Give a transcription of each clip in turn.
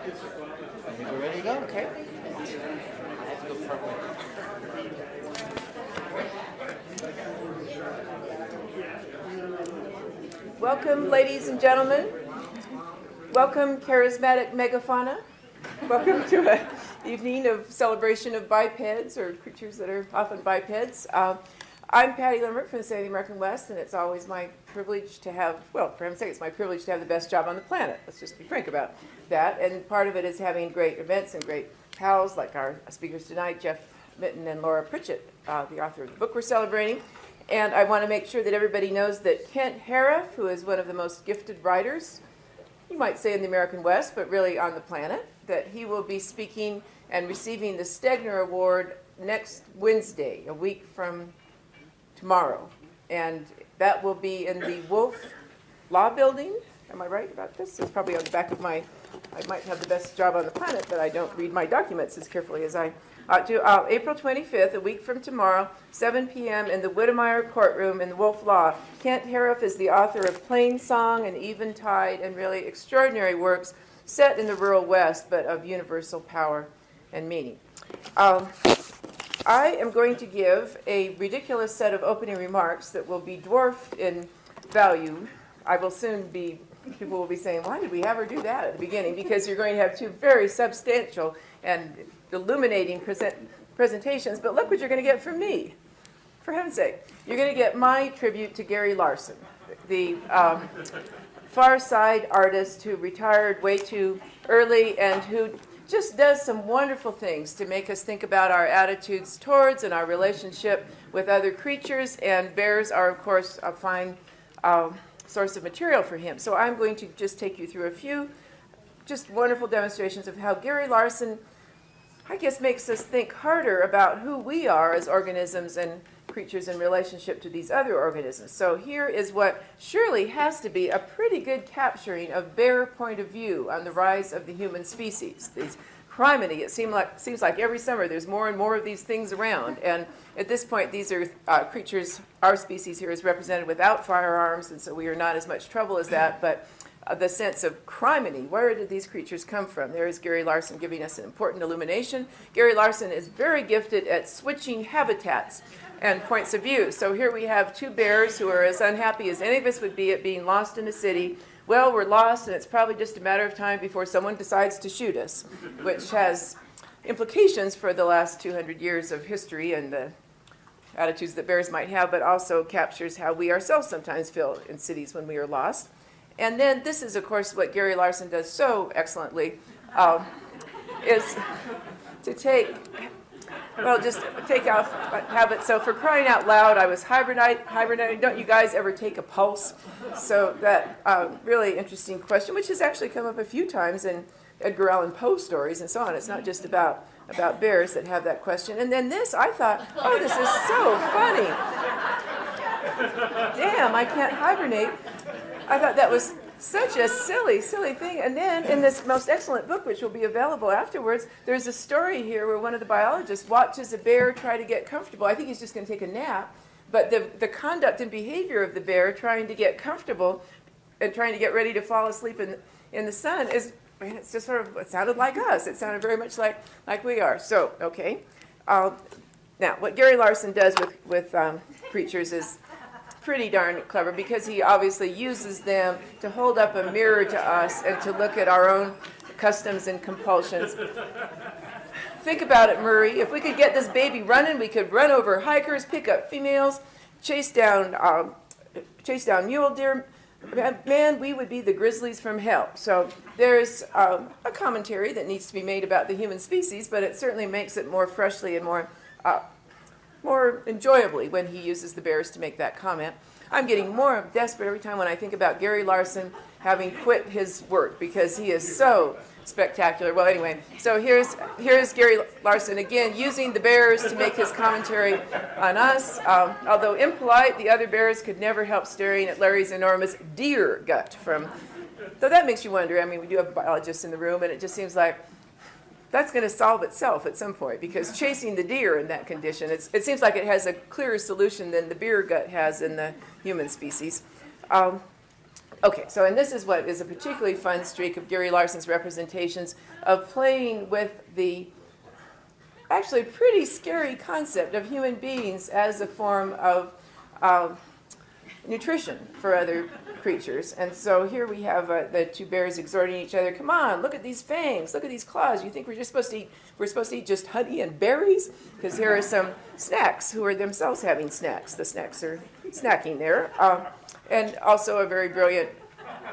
I think we're ready to go. Okay. Welcome, ladies and gentlemen. Welcome, charismatic megafauna. Welcome to an evening of celebration of bipeds, or creatures that are often bipeds. I'm Patty Limerick from the State of the American West, and it's always my privilege to have, well, for heaven's sake, it's my privilege to have the best job on the planet. Let's just be frank about that. And part of it is having great events and great pals like our speakers tonight, Jeff Mitton and Pritchett, the author of the book we're celebrating. And I want to make sure that everybody knows that Kent Harif, who is one of the most gifted writers, you might say in the American West, but really on the planet, that he will be speaking and receiving the Stegner Award next Wednesday, a week from tomorrow. And that will be in the Wolf Law Building. Am I right about this? It's probably on the back of my, I might have the best job on the planet, but I don't read my documents as carefully as I ought to. April 25th, a week from tomorrow, 7 p.m. in the Whittemire Courtroom in the Wolf Law. Kent Harif is the author of Plain Song and Eventide, and really extraordinary works set in the rural West, but of universal power and meaning. I am going to give a ridiculous set of opening remarks that will be dwarfed in value. I will soon be, people will be saying, why did we have her do that at the beginning? Because you're going to have two very substantial and illuminating presentations, but look what you're going to get from me. For heaven's sake, you're going to get my tribute to Gary Larson, the Far Side artist who retired way too early and who just does some wonderful things to make us think about our attitudes towards and our relationship with other creatures, and bears are, of course, a fine source of material for him. So I'm going to just take you through a few just wonderful demonstrations of how Gary Larson, I guess, makes us think harder about who we are as organisms and creatures in relationship to these other organisms. So here is what surely has to be a pretty good capturing of bear point of view on the rise of the human species. These criminy, it seems like every summer there's more and more of these things around. And at this point, these are creatures, our species here is represented without firearms, and so we are not as much trouble as that. But the sense of criminy, where did these creatures come from? There is Gary Larson giving us an important illumination. Gary Larson is very gifted at switching habitats and points of view. So here we have two bears who are as unhappy as any of us would be at being lost in a city. Well, we're lost, and it's probably just a matter of time before someone decides to shoot us, which has implications for the last 200 years of history and the attitudes that bears might have, but also captures how we ourselves sometimes feel in cities when we are lost. And then this is, of course, what Gary Larson does so excellently, is to take off habits. So for crying out loud, I was hibernating. Don't you guys ever take a pulse? So that really interesting question, which has actually come up a few times in Edgar Allan Poe stories and so on. It's not just about bears that have that question. And then this, I thought, oh, this is so funny. Damn, I can't hibernate. I thought that was such a silly thing. And then in this most excellent book, which will be available afterwards, there's a story here where one of the biologists watches a bear try to get comfortable. I think he's just going to take a nap. But the conduct and behavior of the bear trying to get comfortable and trying to get ready to fall asleep in the sun is, it's just sort of, it sounded like us. It sounded very much like we are. So, okay. Now, what Gary Larson does with creatures is pretty darn clever, because he obviously uses them to hold up a mirror to us and to look at our own customs and compulsions. Think about it, Murray. If we could get this baby running, we could run over hikers, pick up females, chase down mule deer. Man, we would be the grizzlies from hell. So there's a commentary that needs to be made about the human species, but it certainly makes it more freshly and more enjoyably when he uses the bears to make that comment. I'm getting more desperate every time when I think about Gary Larson having quit his work, because he is so spectacular. Well, anyway, so here's Gary Larson again using the bears to make his commentary on us. Although impolite, the other bears could never help staring at Larry's enormous deer gut from. So that makes you wonder. I mean, we do have biologists in the room, and it just seems like that's going to solve itself at some point, because chasing the deer in that condition, it seems like it has a clearer solution than the beer gut has in the human species. Okay, so and this is what is a particularly fun streak of Gary Larson's representations of playing with the actually pretty scary concept of human beings as a form of nutrition for other creatures. And so here we have the two bears exhorting each other, come on, look at these fangs, look at these claws. You think we're supposed to eat just honey and berries? Because here are some snacks who are themselves having snacks. The snacks are snacking there. And also a very brilliant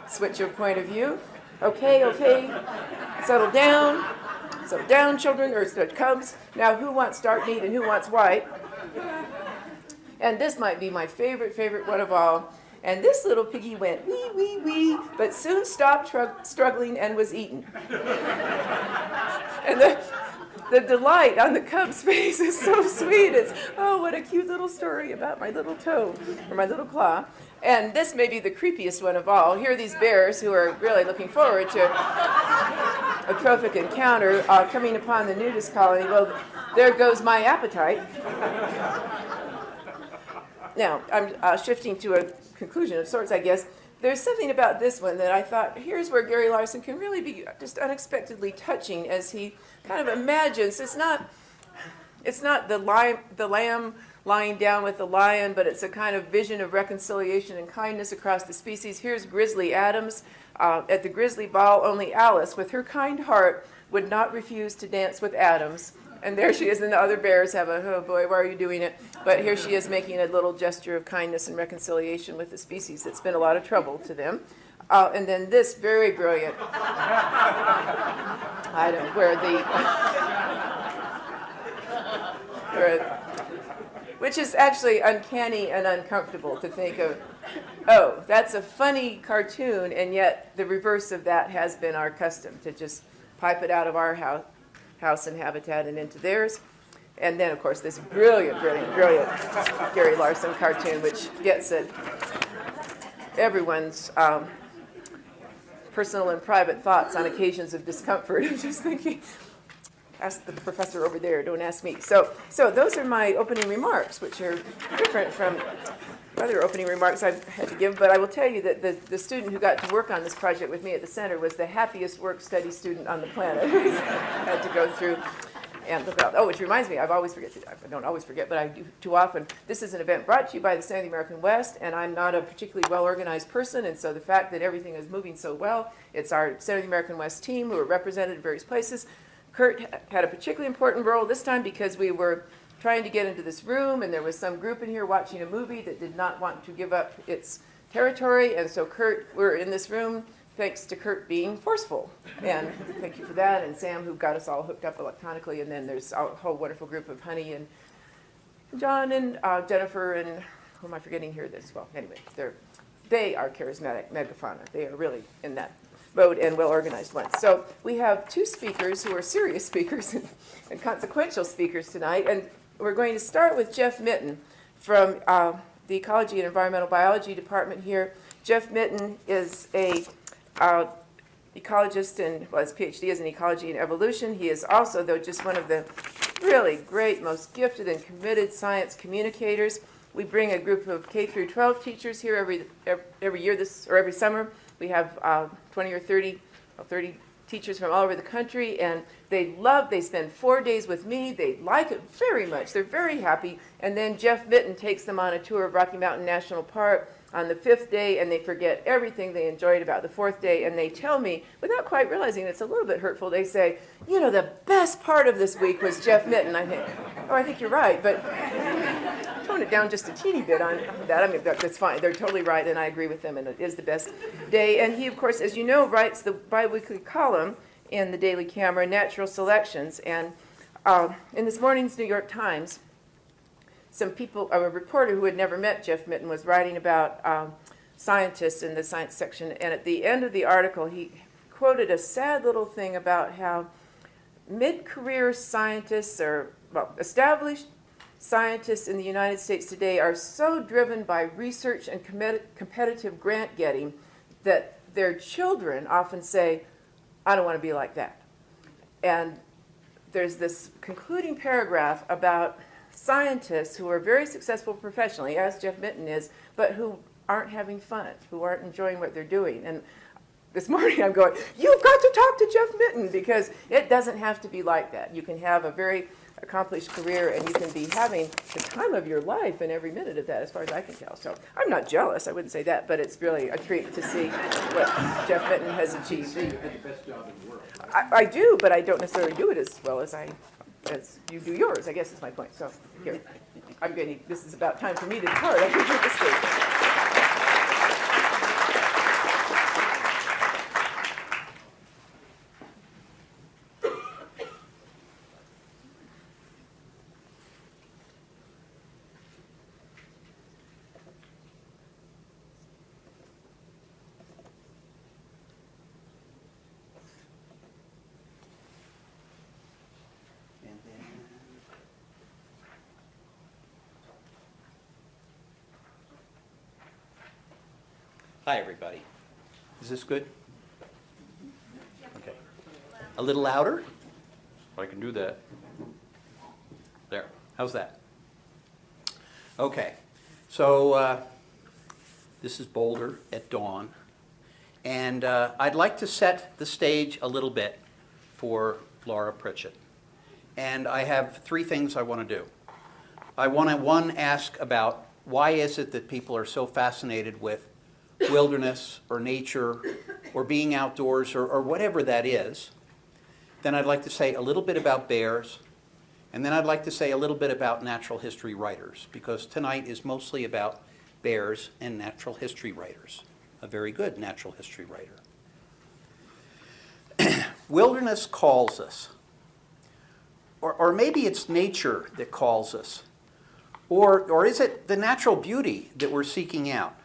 switch of point of view. Okay, settle down, children, or cubs. Now, who wants dark meat and who wants white? And this might be my favorite one of all. And this little piggy went wee, wee, wee, but soon stopped struggling and was eaten. And the delight on the cub's face is so sweet. It's, oh, what a cute little story about my little toe, or my little claw. And this may be the creepiest one of all. Here are these bears who are really looking forward to a trophic encounter coming upon the nudist colony. Well, there goes my appetite. Now, I'm shifting to a conclusion of sorts, I guess. There's something about this one that I thought, here's where Gary Larson can really be just unexpectedly touching as he kind of imagines. It's not the lamb lying down with the lion, but it's a kind of vision of reconciliation and kindness across the species. Here's Grizzly Adams. At the Grizzly Ball, only Alice, with her kind heart, would not refuse to dance with Adams. And there she is, and the other bears have a, oh boy, why are you doing it? But here she is making a little gesture of kindness and reconciliation with the species that's been a lot of trouble to them. And then this very brilliant item which is actually uncanny and uncomfortable to think of, oh, that's a funny cartoon, and yet the reverse of that has been our custom, to just pipe it out of our house and habitat and into theirs. And then, of course, this brilliant Gary Larson cartoon, which gets at everyone's personal and private thoughts on occasions of discomfort. I'm just thinking, ask the professor over there, don't ask me. So those are my opening remarks, which are different from other opening remarks I've had to give, but I will tell you that the student who got to work on this project with me at the center was the happiest work-study student on the planet. Had to go through and look out. Oh, which reminds me, I don't always forget, but I do too often. This is an event brought to you by the Center of the American West, and I'm not a particularly well-organized person, and so the fact that everything is moving so well, it's our Center of the American West team who are represented in various places. Kurt had a particularly important role this time because we were trying to get into this room, and there was some group in here watching a movie that did not want to give up its territory, and so we're in this room thanks to Kurt being forceful. And thank you for that, and Sam, who got us all hooked up electronically, and then there's a whole wonderful group of Honey and John and Jennifer, and who am I forgetting here? Anyway, they are charismatic megafauna. They are really in that mode and well-organized ones. So we have two speakers who are serious speakers and consequential speakers tonight, and we're going to start with Jeff Mitton from the Ecology and Environmental Biology Department here. Jeff Mitton is a ecologist, and his PhD is in ecology and evolution. He is also, though, just one of the really great, most gifted and committed science communicators. We bring a group of K through 12 teachers here every year, every summer. We have 20 or 30 teachers from all over the country, and they spend 4 days with me. They like it very much. They're very happy. And then Jeff Mitton takes them on a tour of Rocky Mountain National Park on the 5th day, and they forget everything they enjoyed about the 4th day, and they tell me, without quite realizing it's a little bit hurtful, they say, you know, the best part of this week was Jeff Mitton. I think, oh, I think you're right, but tone it down just a teeny bit on that. I mean, that's fine. They're totally right, and I agree with them, and it is the best day. And he, of course, as you know, writes the biweekly column in the Daily Camera, Natural Selections. And in this morning's New York Times, a reporter who had never met Jeff Mitton was writing about scientists in the science section. And at the end of the article, he quoted a sad little thing about how mid-career scientists, or established scientists in the United States today, are so driven by research and competitive grant getting that their children often say, I don't want to be like that. And there's this concluding paragraph about scientists who are very successful professionally, as Jeff Mitton is, but who aren't having fun, who aren't enjoying what they're doing. And this morning I'm going, you've got to talk to Jeff Mitton, because it doesn't have to be like that. You can have a very accomplished career, and you can be having the time of your life in every minute of that, as far as I can tell. So I'm not jealous, I wouldn't say that, but it's really a treat to see what Jeff Mitton has achieved. You have the best job in the world. I do, but I don't necessarily do it as well as you do yours, I guess is my point. So here, this is about time for me to depart. I can take the stage. Hi, everybody. Is this good? Okay. A little louder? I can do that. There. How's that? Okay. So this is Boulder at dawn. And I'd like to set the stage a little bit for Laura Pritchett. And I have three things I want to do. I want to, one, ask about why is it that people are so fascinated with wilderness or nature or being outdoors or whatever that is. Then I'd like to say a little bit about bears, and then I'd like to say a little bit about natural history writers, because tonight is mostly about bears and natural history writers, a very good natural history writer. Wilderness calls us, or maybe it's nature that calls us, or is it the natural beauty that we're seeking out?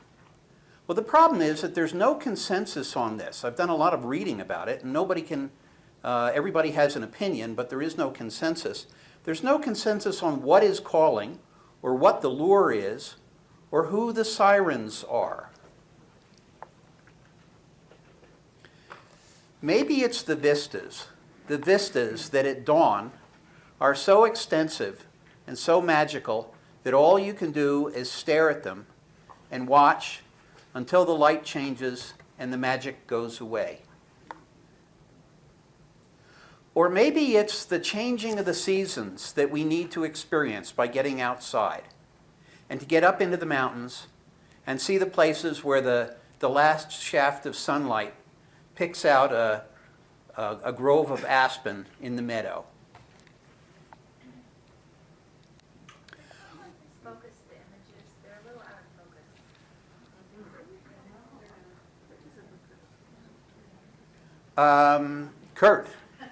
Well, the problem is that there's no consensus on this. I've done a lot of reading about it, and everybody has an opinion, but there is no consensus. There's no consensus on what is calling, or what the lure is, or who the sirens are. Maybe it's the vistas that at dawn are so extensive and so magical that all you can do is stare at them and watch until the light changes and the magic goes away. Or maybe it's the changing of the seasons that we need to experience by getting outside and to get up into the mountains and see the places where the last shaft of sunlight picks out a grove of aspen in the meadow. Focus the images. They're a little out of focus. Kurt.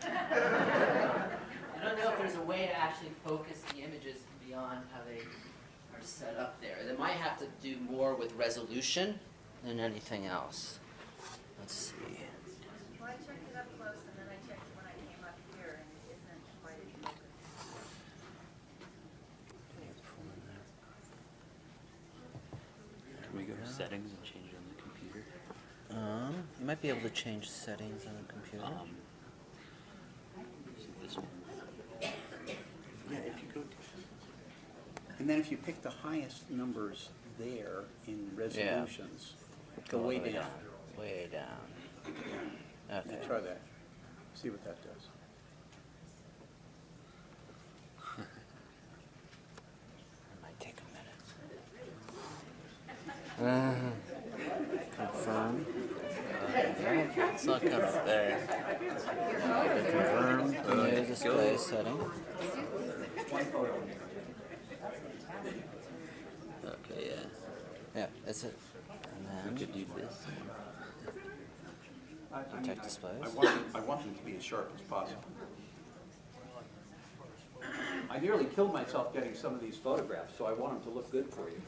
I don't know if there's a way to actually focus the images beyond how they are set up there. They might have to do more with resolution than anything else. Let's see. Well, I checked it up close, and then I checked it when I came up here, and it isn't quite in focus. Can we go to settings and change it on the computer? You might be able to change settings on the computer. Is it this one? Yeah, if you go, and then if you pick the highest numbers there in resolutions, go all way the way down. Way down. Yeah, Okay. try that. See what that does. It might take a minute. Confirm. It's not coming there. Confirm new display setting. Okay, yeah. Yeah, that's it. And We then could do this. detect displays. I want them to be as sharp as possible. I nearly killed myself getting some of these photographs, so I want them to look good for you.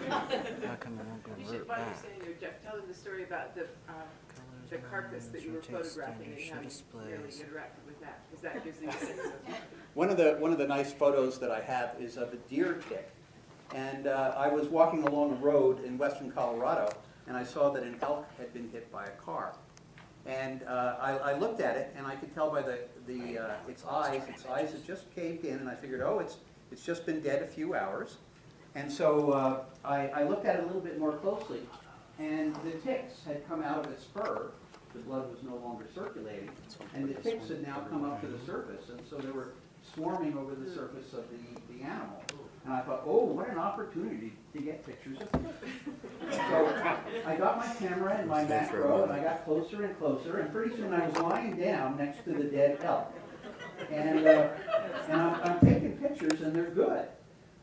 How come it won't You convert should, while you're back? sitting there, Jeff, tell them the story about the carcass that you were Rotate photographing and standard how you displays. really interacted with that, because that gives you a sense of. One of the nice photos that I have is of a deer tick. And I was walking along a road in western Colorado, and I saw that an elk had been hit by a car. And I looked at it, and I could tell by its eyes had just caved in, and I figured, oh, it's just been dead a few hours. And so I looked at it a little bit more closely, and the ticks had come out of its fur. The blood was no longer circulating, and the ticks had now come up to the surface, and so they were swarming over the surface of the animal. And I thought, oh, what an opportunity to get pictures of ticks. So I got my camera and my macro, and I got closer and closer, and pretty soon I was lying down next to the dead elk. And I'm taking pictures, and they're good.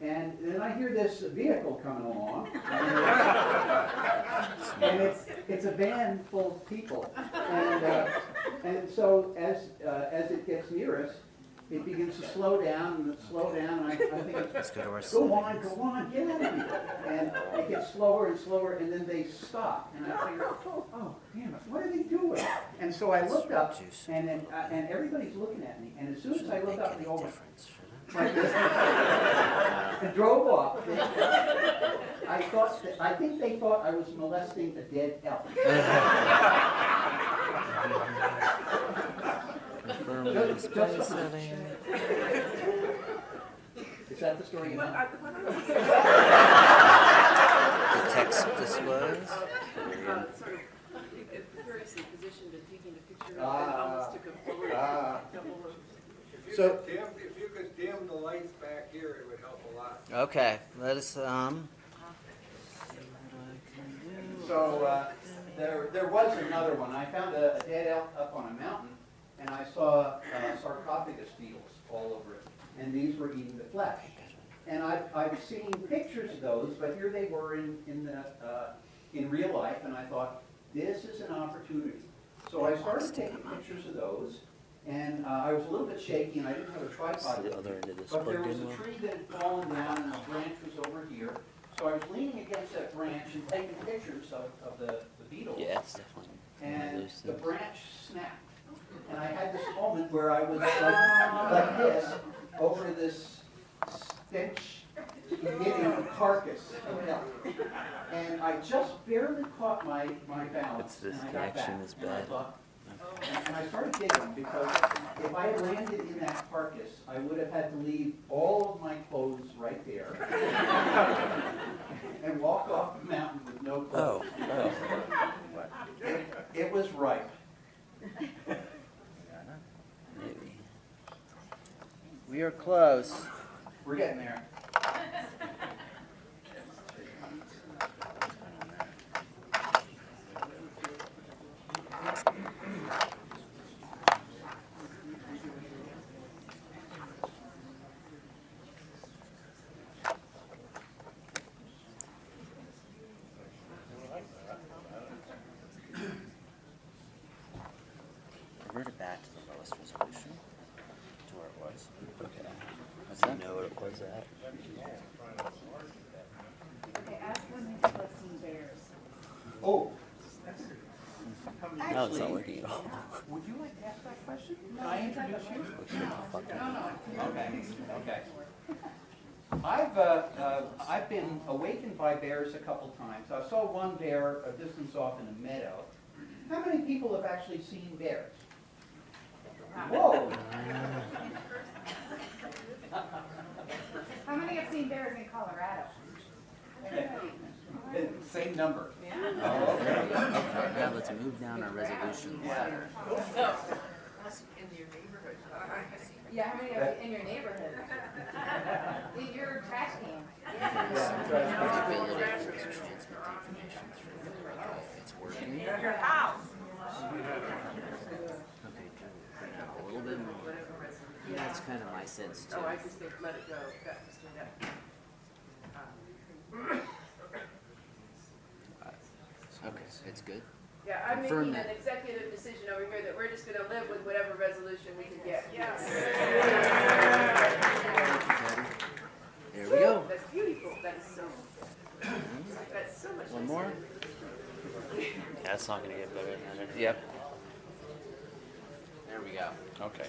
And then I hear this vehicle coming along, and it's a van full of people. And so as it gets near us, it begins to slow down, and I think, go on, get out of here. And it gets slower and slower, and then they stop. And I figure, oh, damn it, what are they doing? And so I looked up, and everybody's looking at me. And as soon as I looked up, they all went like this, and drove off. I think they thought I was molesting a dead elk. Is that the story you know? The text displays. Sort of, Pearce in position to taking a picture of it, almost took a forward double. So If you could dim the lights back here, it would help a lot. Okay, let us, So there was another one. I found a dead elk up on a mountain, and I saw sarcophagus beetles all over it, and these were eating the flesh. And I've seen pictures of those, but here they were in real life, and I thought, this is an opportunity. So I started taking pictures of those, and I was a little bit shaky, and I didn't have a tripod with me. But there was a tree that had fallen down, and the branch was over here. So I was leaning against that branch and taking pictures of the beetles. yeah, it's definitely one of And those the things. branch snapped. And I had this moment where I was like this over this stench-emitting carcass of elk. And I just barely caught my balance. This and I got connection back. is And I bad. thought, and I started digging, because if I had landed in that carcass, I would have had to leave all of my clothes right there and walk off the mountain with no clothes. Oh. It was ripe. Maybe. We are close. We're getting there. Revert it back to the lowest resolution, to where it was. Okay. Does that know what it was at? Okay, ask when they have seen bears. Oh. No, it's not working at all. Would you like to ask that question? Can I introduce you? Okay. I've been awakened by bears a couple times. I saw one bear a distance off in a meadow. How many people have actually seen bears? Whoa! How many have seen bears in Colorado? Same number. Oh, okay. Now let's move down our resolution ladder. Yeah, how many are in your neighborhood? In your trash can? The ability to transmit information through it's working. Your house. Okay, good. Now, a little bit more. That's kind of my sense too. Oh, I just think let it go. That was Okay, it's good. Yeah, I'm Confirm making an that. executive decision over here that we're just gonna live with whatever resolution we can get. Yes. There we go. That's beautiful. That's so much. One nicer. more. That's not gonna get better than that. Yep. There we go. Okay.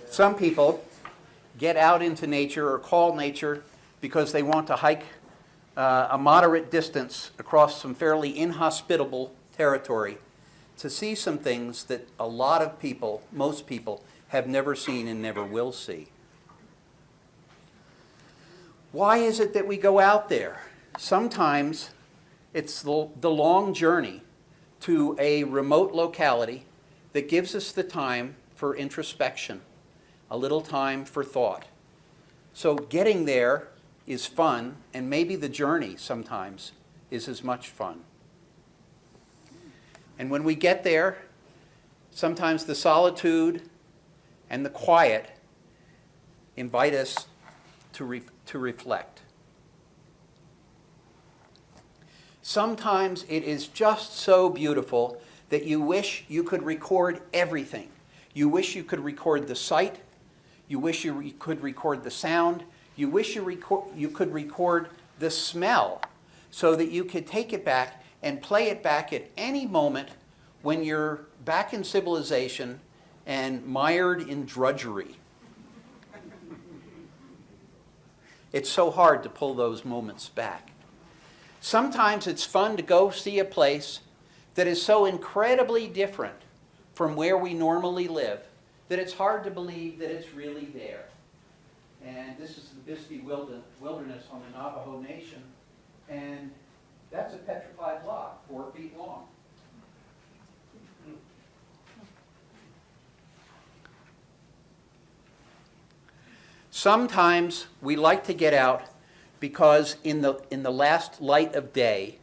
Some people get out into nature or call nature because they want to hike a moderate distance across some fairly inhospitable territory. to see some things that a lot of people, most people, have never seen and never will see. Why is it that we go out there? Sometimes it's the long journey to a remote locality that gives us the time for introspection, a little time for thought. So getting there is fun, and maybe the journey sometimes is as much fun. And when we get there, sometimes the solitude and the quiet invite us to reflect. Sometimes it is just so beautiful that you wish you could record everything. You wish you could record the sight. You wish you could record the sound. You wish you could record the smell so that you could take it back and play it back at any moment when you're back in civilization and mired in drudgery. It's so hard to pull those moments back. Sometimes it's fun to go see a place that is so incredibly different from where we normally live that it's hard to believe that it's really there. And this is the Bisbee Wilderness on the Navajo Nation, and that's a petrified block, 4 feet long. Sometimes we like to get out because in the last light of day,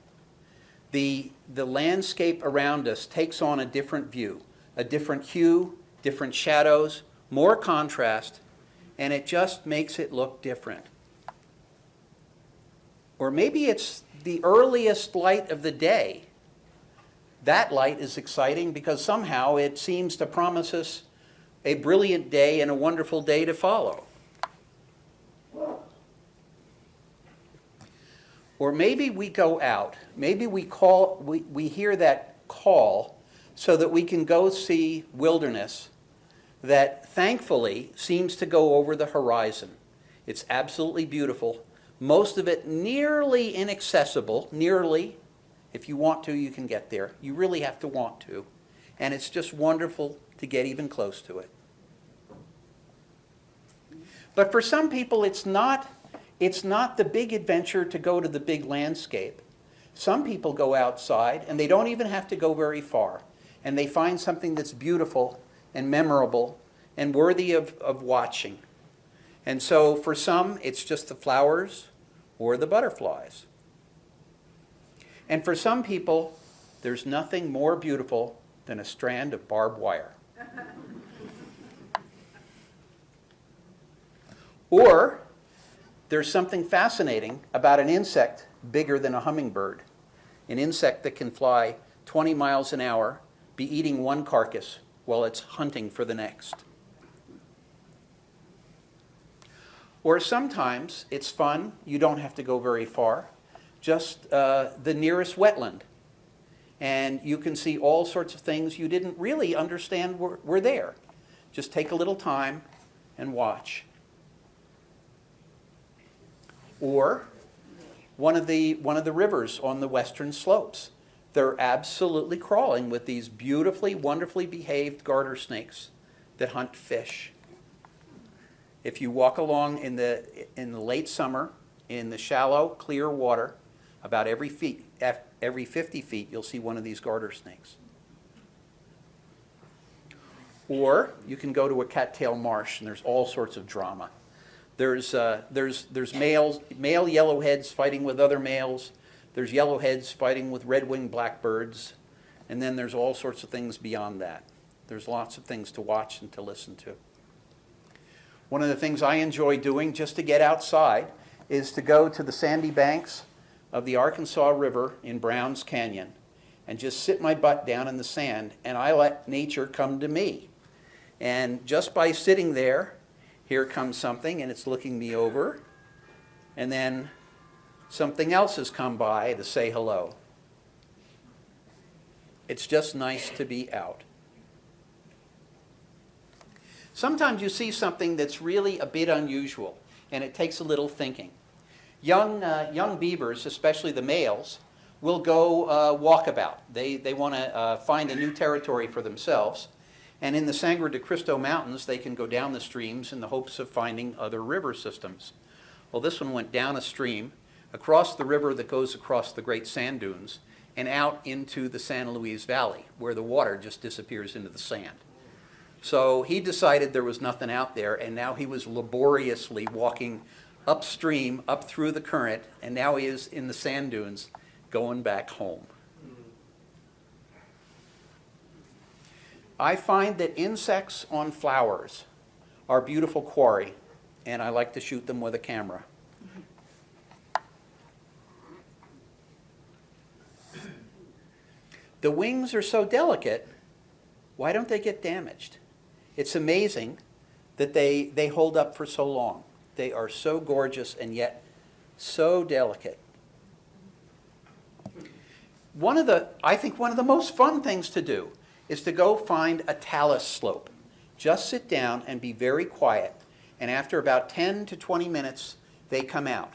the landscape around us takes on a different view, a different hue, different shadows, more contrast, and it just makes it look different. Or maybe it's the earliest light of the day. That light is exciting because somehow it seems to promise us a brilliant day and a wonderful day to follow. Or maybe we go out, maybe we hear that call so that we can go see wilderness that thankfully seems to go over the horizon. It's absolutely beautiful. Most of it nearly inaccessible, nearly. If you want to, you can get there. You really have to want to. And it's just wonderful to get even close to it. But for some people, it's not the big adventure to go to the big landscape. Some people go outside and they don't even have to go very far. And they find something that's beautiful and memorable and worthy of watching. And so for some, it's just the flowers or the butterflies. And for some people, there's nothing more beautiful than a strand of barbed wire. Or there's something fascinating about an insect bigger than a hummingbird, an insect that can fly 20 miles an hour, be eating one carcass while it's hunting for the next. Or sometimes it's fun, you don't have to go very far, just the nearest wetland. And you can see all sorts of things you didn't really understand were there. Just take a little time and watch. Or one of the rivers on the western slopes. They're absolutely crawling with these beautifully, wonderfully behaved garter snakes that hunt fish. If you walk along in the late summer in the shallow, clear water, about every 50 feet, you'll see one of these garter snakes. Or you can go to a cattail marsh, and there's all sorts of drama. There's male yellowheads fighting with other males. There's yellowheads fighting with red-winged blackbirds. And then there's all sorts of things beyond that. There's lots of things to watch and to listen to. One of the things I enjoy doing just to get outside is to go to the sandy banks of the Arkansas River in Browns Canyon and just sit my butt down in the sand, and I let nature come to me. And just by sitting there, here comes something, and it's looking me over, and then something else has come by to say hello. It's just nice to be out. Sometimes you see something that's really a bit unusual, and it takes a little thinking. Young beavers, especially the males, will go walkabout. They want to find a new territory for themselves. And in the Sangre de Cristo Mountains, they can go down the streams in the hopes of finding other river systems. Well, this one went down a stream, across the river that goes across the Great Sand Dunes, and out into the San Luis Valley, where the water just disappears into the sand. So he decided there was nothing out there, and now he was laboriously walking upstream, up through the current, and now he is in the sand dunes going back home. I find that insects on flowers are beautiful quarry, and I like to shoot them with a camera. The wings are so delicate, why don't they get damaged? It's amazing that they hold up for so long. They are so gorgeous and yet so delicate. I think one of the most fun things to do is to go find a talus slope. Just sit down and be very quiet, and after about 10 to 20 minutes, they come out.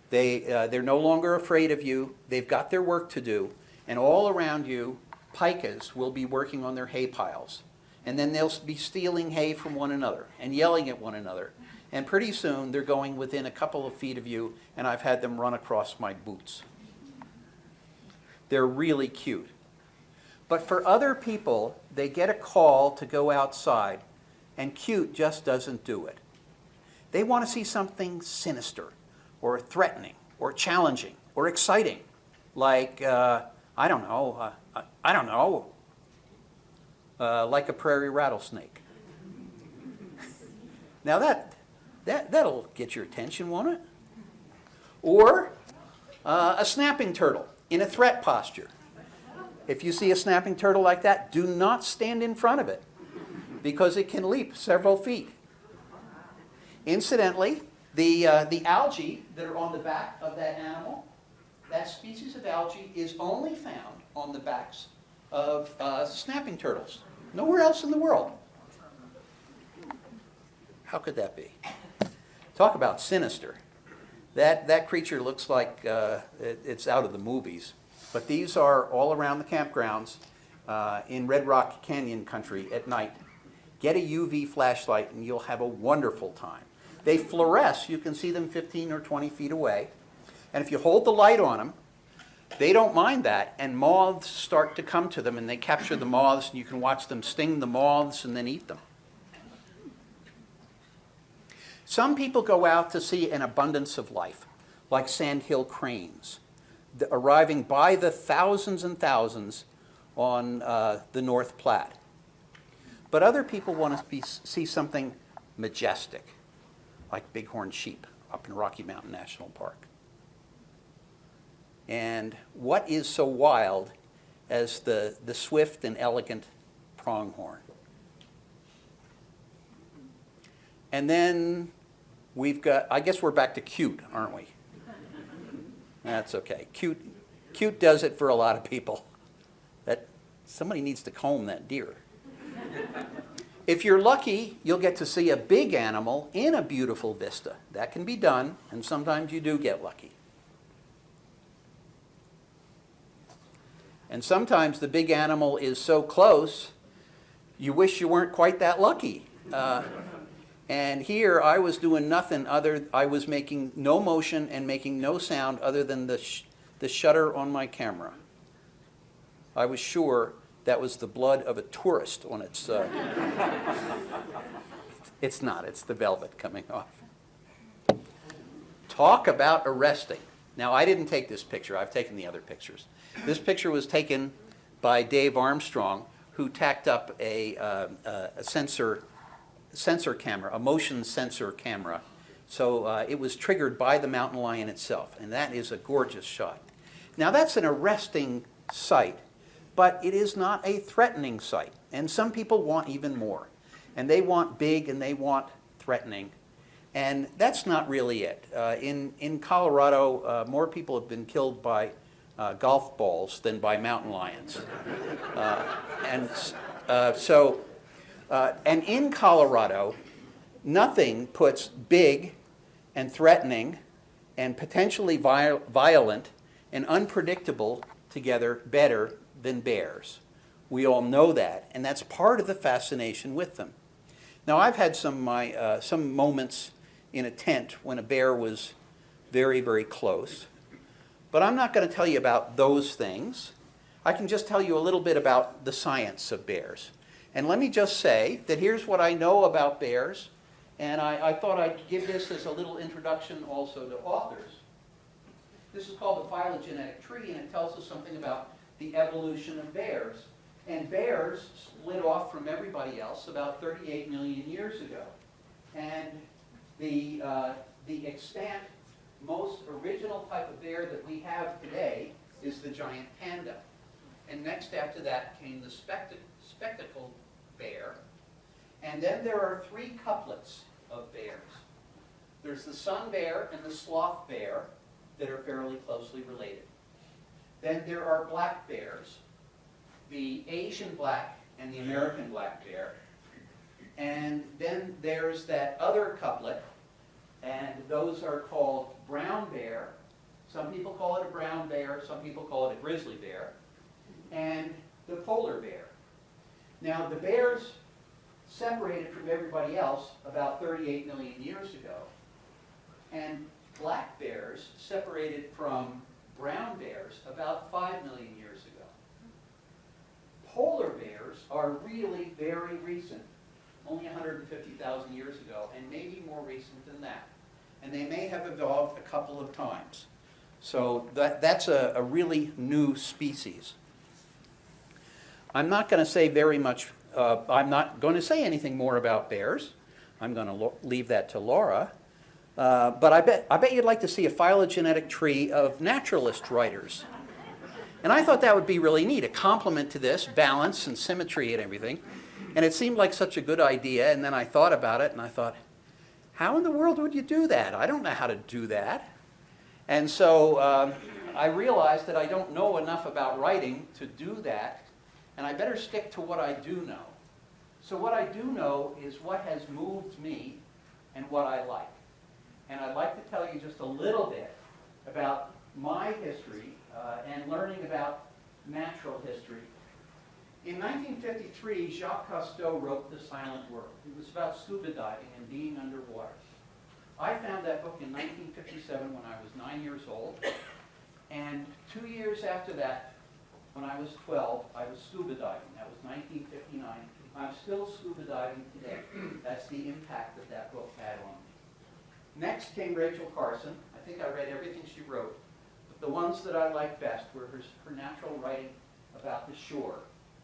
They're no longer afraid of you. They've got their work to do, and all around you, pikas will be working on their hay piles. And then they'll be stealing hay from one another and yelling at one another. And pretty soon, they're going within a couple of feet of you, and I've had them run across my boots. They're really cute. But for other people, they get a call to go outside, and cute just doesn't do it. They want to see something sinister, or threatening, or challenging, or exciting, like, like a prairie rattlesnake. Now that'll get your attention, won't it? Or a snapping turtle in a threat posture. If you see a snapping turtle like that, do not stand in front of it, because it can leap several feet. Incidentally, the algae that are on the back of that animal, that species of algae is only found on the backs of snapping turtles. Nowhere else in the world. How could that be? Talk about sinister. That creature looks like it's out of the movies. But these are all around the campgrounds in Red Rock Canyon country at night. Get a UV flashlight and you'll have a wonderful time. They fluoresce. You can see them 15 or 20 feet away. And if you hold the light on them, they don't mind that, and moths start to come to them, and they capture the moths, and you can watch them sting the moths and then eat them. Some people go out to see an abundance of life, like sandhill cranes, arriving by the thousands and thousands on the North Platte. But other people want to see something majestic, like bighorn sheep up in Rocky Mountain National Park. And what is so wild as the swift and elegant pronghorn? And then we've got, I guess we're back to cute, aren't we? That's okay. Cute does it for a lot of people. Somebody needs to comb that deer. If you're lucky, you'll get to see a big animal in a beautiful vista. That can be done, and sometimes you do get lucky. And sometimes the big animal is so close, you wish you weren't quite that lucky. And here I was doing nothing I was making no motion and making no sound other than the shutter on my camera. I was sure that was the blood of a tourist on its... It's not, it's the velvet coming off. Talk about arresting. Now, I didn't take this picture. I've taken the other pictures. This picture was taken by Dave Armstrong, who tacked up a sensor camera, a motion sensor camera. So it was triggered by the mountain lion itself, and that is a gorgeous shot. Now, that's an arresting sight, but it is not a threatening sight. And some people want even more. And they want big and they want threatening. And that's not really it. In Colorado, more people have been killed by golf balls than by mountain lions. And in Colorado, nothing puts big and threatening and potentially violent and unpredictable together better than bears. We all know that, and that's part of the fascination with them. Now, I've had some moments in a tent when a bear was very, very close, but I'm not going to tell you about those things. I can just tell you a little bit about the science of bears. And let me just say that here's what I know about bears, and I thought I'd give this as a little introduction also to authors. This is called the phylogenetic tree, and it tells us something about the evolution of bears. And bears split off from everybody else about 38 million years ago. And the extant, most original type of bear that we have today is the giant panda. And next after that came the spectacled bear. And then there are three couplets of bears. There's the sun bear and the sloth bear that are fairly closely related. Then there are black bears, the Asian black and the American black bear. And then there's that other couplet, and those are called brown bear. Some people call it a brown bear, some people call it a grizzly bear, and the polar bear. Now, the bears separated from everybody else about 38 million years ago, and black bears separated from brown bears about 5 million years ago. Polar bears are really very recent, only 150,000 years ago, and maybe more recent than that. And they may have evolved a couple of times. So that's a really new species. I'm not going to say very much, I'm not going to say anything more about bears. I'm going to leave that to Laura. But I bet you'd like to see a phylogenetic tree of naturalist writers. And I thought that would be really neat, a complement to this, balance and symmetry and everything. And it seemed like such a good idea, and then I thought about it, and I thought, how in the world would you do that? I don't know how to do that. And so I realized that I don't know enough about writing to do that, and I better stick to what I do know. So what I do know is what has moved me and what I like. And I'd like to tell you just a little bit about my history and learning about natural history. In 1953, Jacques Cousteau wrote The Silent World. It was about scuba diving and being underwater. I found that book in 1957 when I was 9 years old. And 2 years after that, when I was 12, I was scuba diving. That was 1959. I'm still scuba diving today. That's the impact that that book had on me. Next came Rachel Carson. I think I read everything she wrote. But the ones that I liked best were her natural writing about the shore,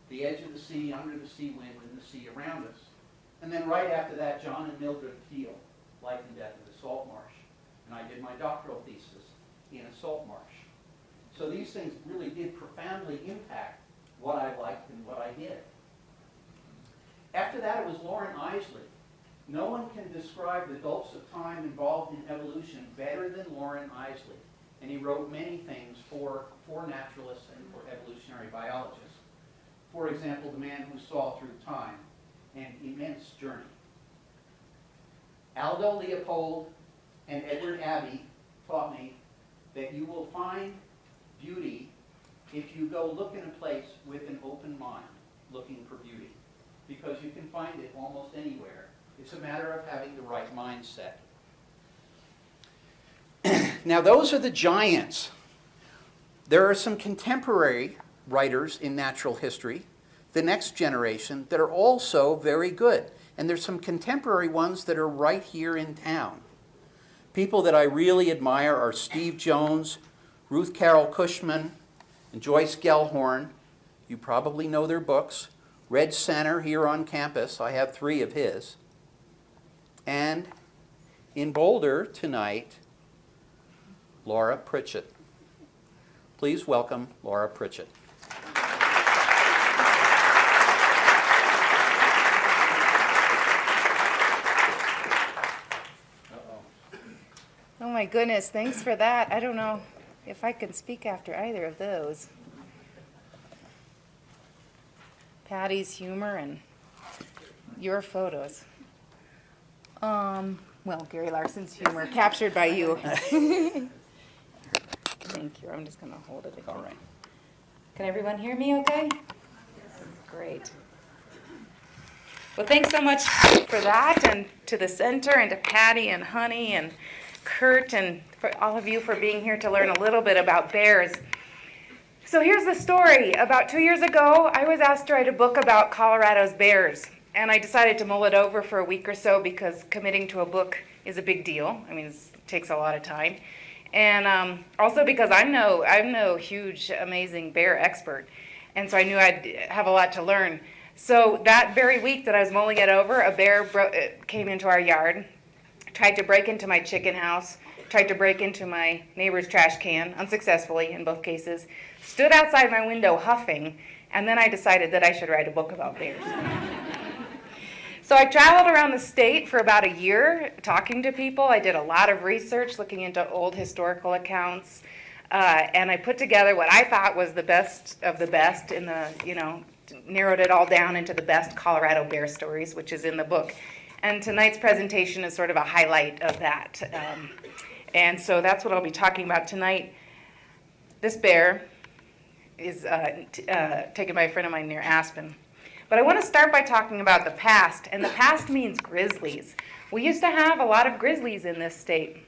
the edge of the sea, under the sea wind, and the sea around us. And then right after that, John and Mildred Keel, Life and Death of the Salt Marsh. And I did my doctoral thesis in a salt marsh. So these things really did profoundly impact what I liked and what I did. After that, it was Lauren Isley. No one can describe the gulfs of time involved in evolution better than Lauren Isley. And he wrote many things for naturalists and for evolutionary biologists. For example, The Man Who Saw Through Time, An Immense Journey. Aldo Leopold and Edward Abbey taught me that you will find beauty if you go look in a place with an open mind, looking for beauty. Because you can find it almost anywhere. It's a matter of having the right mindset. Now, those are the giants. There are some contemporary writers in natural history, the next generation, that are also very good. And there's some contemporary ones that are right here in town. People that I really admire are Steve Jones, Ruth Carol Cushman, and Joyce Gellhorn. You probably know their books. Red Center here on campus, I have 3 of his. And in Boulder tonight, Laura Pritchett. Please welcome Laura Pritchett. Oh my goodness, thanks for that. I don't know if I can speak after either of those. Patty's humor and your photos. Well, Gary Larson's humor captured by you. Thank you. I'm just going to hold it again. All right. Can everyone hear me okay? Great. Well, thanks so much for that, and to the center, and to Patty and Honey and Kurt, and for all of you for being here to learn a little bit about bears. So here's the story. About 2 years ago, I was asked to write a book about Colorado's bears, and I decided to mull it over for a week or so because committing to a book is a big deal. I mean, it takes a lot of time. And also because I'm no huge, amazing bear expert, and so I knew I'd have a lot to learn. So that very week that I was mulling it over, a bear came into our yard, tried to break into my chicken house, tried to break into my neighbor's trash can, unsuccessfully in both cases, stood outside my window huffing, and then I decided that I should write a book about bears. So I traveled around the state for about a year talking to people. I did a lot of research looking into old historical accounts, and I put together what I thought was the best of the best in the, narrowed it all down into the best Colorado bear stories, which is in the book. And tonight's presentation is sort of a highlight of that. And so that's what I'll be talking about tonight. This bear is taken by a friend of mine near Aspen. But I want to start by talking about the past, and the past means grizzlies. We used to have a lot of grizzlies in this state.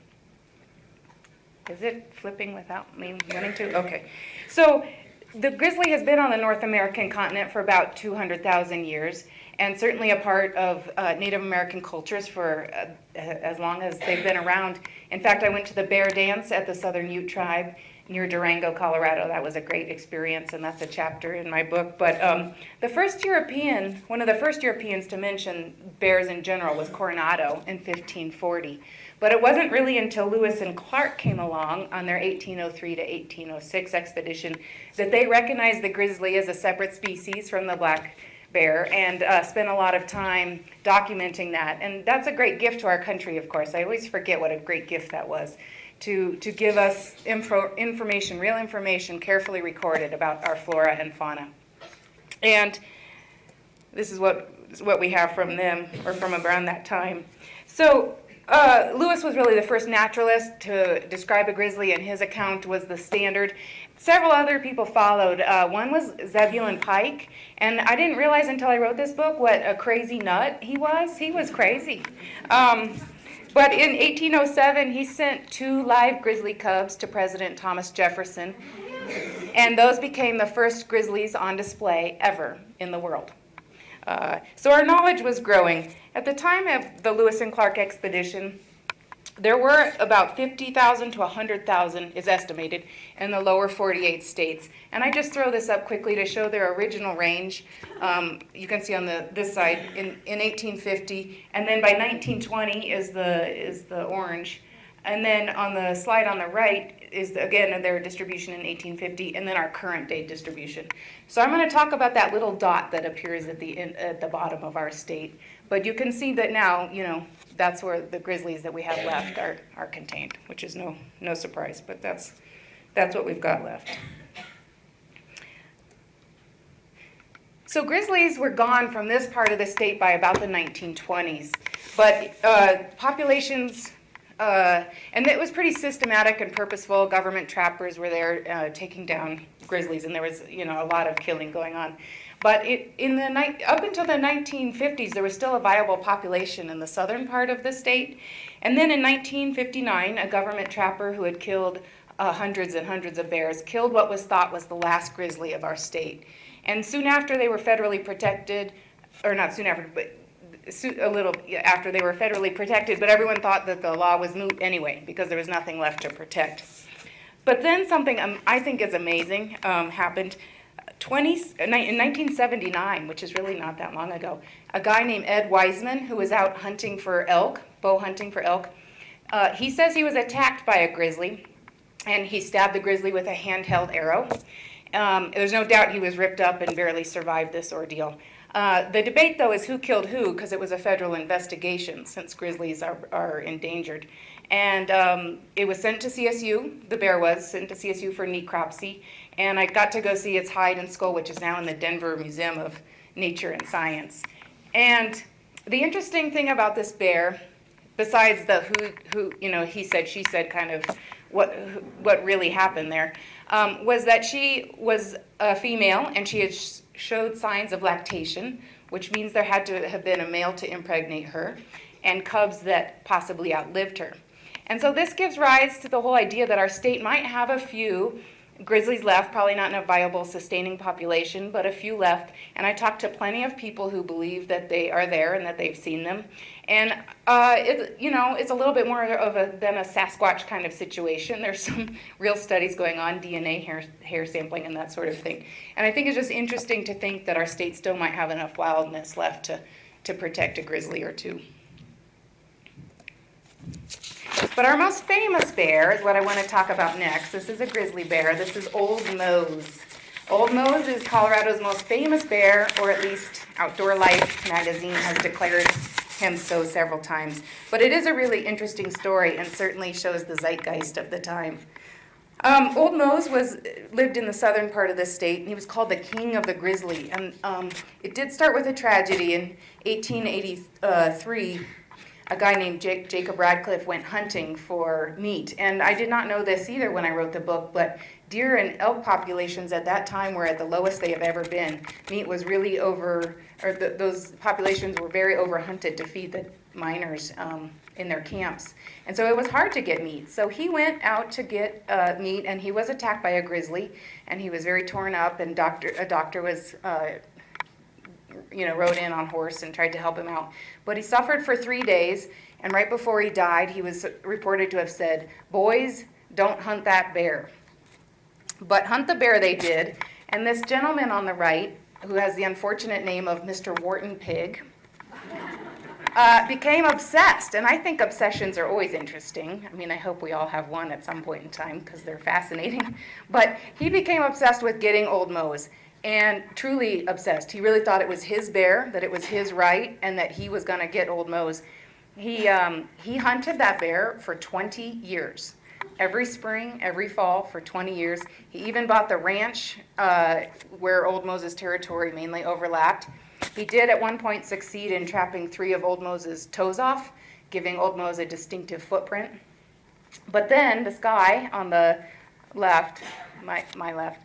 Is it flipping without me wanting to? Okay. So the grizzly has been on the North American continent for about 200,000 years, and certainly a part of Native American cultures for as long as they've been around. In fact, I went to the bear dance at the Southern Ute tribe near Durango, Colorado. That was a great experience, and that's a chapter in my book. But one of the first Europeans to mention bears in general was Coronado in 1540. But it wasn't really until Lewis and Clark came along on their 1803 to 1806 expedition that they recognized the grizzly as a separate species from the black bear, and spent a lot of time documenting that. And that's a great gift to our country, of course. I always forget what a great gift that was, to give us information, real information, carefully recorded about our flora and fauna. And this is what we have from them, or from around that time. So Lewis was really the first naturalist to describe a grizzly, and his account was the standard. Several other people followed. One was Zebulon Pike, and I didn't realize until I wrote this book what a crazy nut he was. He was crazy. But in 1807, he sent 2 live grizzly cubs to President Thomas Jefferson, and those became the first grizzlies on display ever in the world. So our knowledge was growing. At the time of the Lewis and Clark expedition, there were about 50,000 to 100,000, is estimated, in the lower 48 states. And I just throw this up quickly to show their original range. You can see on this side in 1850, and then by 1920 is the orange. And then on the slide on the right is, again, their distribution in 1850, and then our current day distribution. So I'm going to talk about that little dot that appears at the bottom of our state. But you can see that now, that's where the grizzlies that we have left are contained, which is no surprise, but that's what we've got left. So grizzlies were gone from this part of the state by about the 1920s, but populations, and it was pretty systematic and purposeful. Government trappers were there taking down grizzlies, and there was a lot of killing going on. But up until the 1950s, there was still a viable population in the southern part of the state. And then in 1959, a government trapper who had killed hundreds and hundreds of bears killed what was thought was the last grizzly of our state. And soon after they were federally protected, or not soon after, but a little after they were federally protected, but everyone thought that the law was moot anyway because there was nothing left to protect. But then something I think is amazing happened. In 1979, which is really not that long ago, a guy named Ed Wiseman, who was out hunting for elk, bow hunting for elk, he says he was attacked by a grizzly, and he stabbed the grizzly with a handheld arrow. There's no doubt he was ripped up and barely survived this ordeal. The debate, though, is who killed who, because it was a federal investigation, since grizzlies are endangered. And it was sent to CSU, the bear was sent to CSU for necropsy, and I got to go see its hide and skull, which is now in the Denver Museum of Nature and Science. And the interesting thing about this bear, besides the who he said, she said kind of what really happened there, was that she was a female and she had showed signs of lactation, which means there had to have been a male to impregnate her, and cubs that possibly outlived her. And so this gives rise to the whole idea that our state might have a few grizzlies left, probably not in a viable sustaining population, but a few left. And I talked to plenty of people who believe that they are there and that they've seen them. And it's a little bit more than a Sasquatch kind of situation. There's some real studies going on, DNA, hair sampling, and that sort of thing. And I think it's just interesting to think that our state still might have enough wildness left to protect a grizzly or two. But our most famous bear is what I want to talk about next. This is a grizzly bear. This is Old Mose. Old Mose is Colorado's most famous bear, or at least Outdoor Life magazine has declared him so several times. But it is a really interesting story and certainly shows the zeitgeist of the time. Old Mose lived in the southern part of the state, and he was called the King of the Grizzly. And it did start with a tragedy. In 1883, a guy named Jacob Radcliffe went hunting for meat. And I did not know this either when I wrote the book, but deer and elk populations at that time were at the lowest they have ever been. Meat was really those populations were very overhunted to feed the miners in their camps. And so it was hard to get meat. So he went out to get meat, and he was attacked by a grizzly, and he was very torn up, and a doctor was rode in on horse and tried to help him out. But he suffered for 3 days, and right before he died, he was reported to have said, "Boys, don't hunt that bear." But hunt the bear they did, and this gentleman on the right, who has the unfortunate name of Mr. Wharton Pig, became obsessed. And I think obsessions are always interesting. I mean, I hope we all have one at some point in time because they're fascinating. But he became obsessed with getting Old Mose. And truly obsessed. He really thought it was his bear, that it was his right, and that he was going to get Old Mose. He hunted that bear for 20 years. Every spring, every fall, for 20 years. He even bought the ranch where Old Mose's territory mainly overlapped. He did at one point succeed in trapping 3 of Old Mose's toes off, giving Old Mose a distinctive footprint. But then this guy on the left, my left,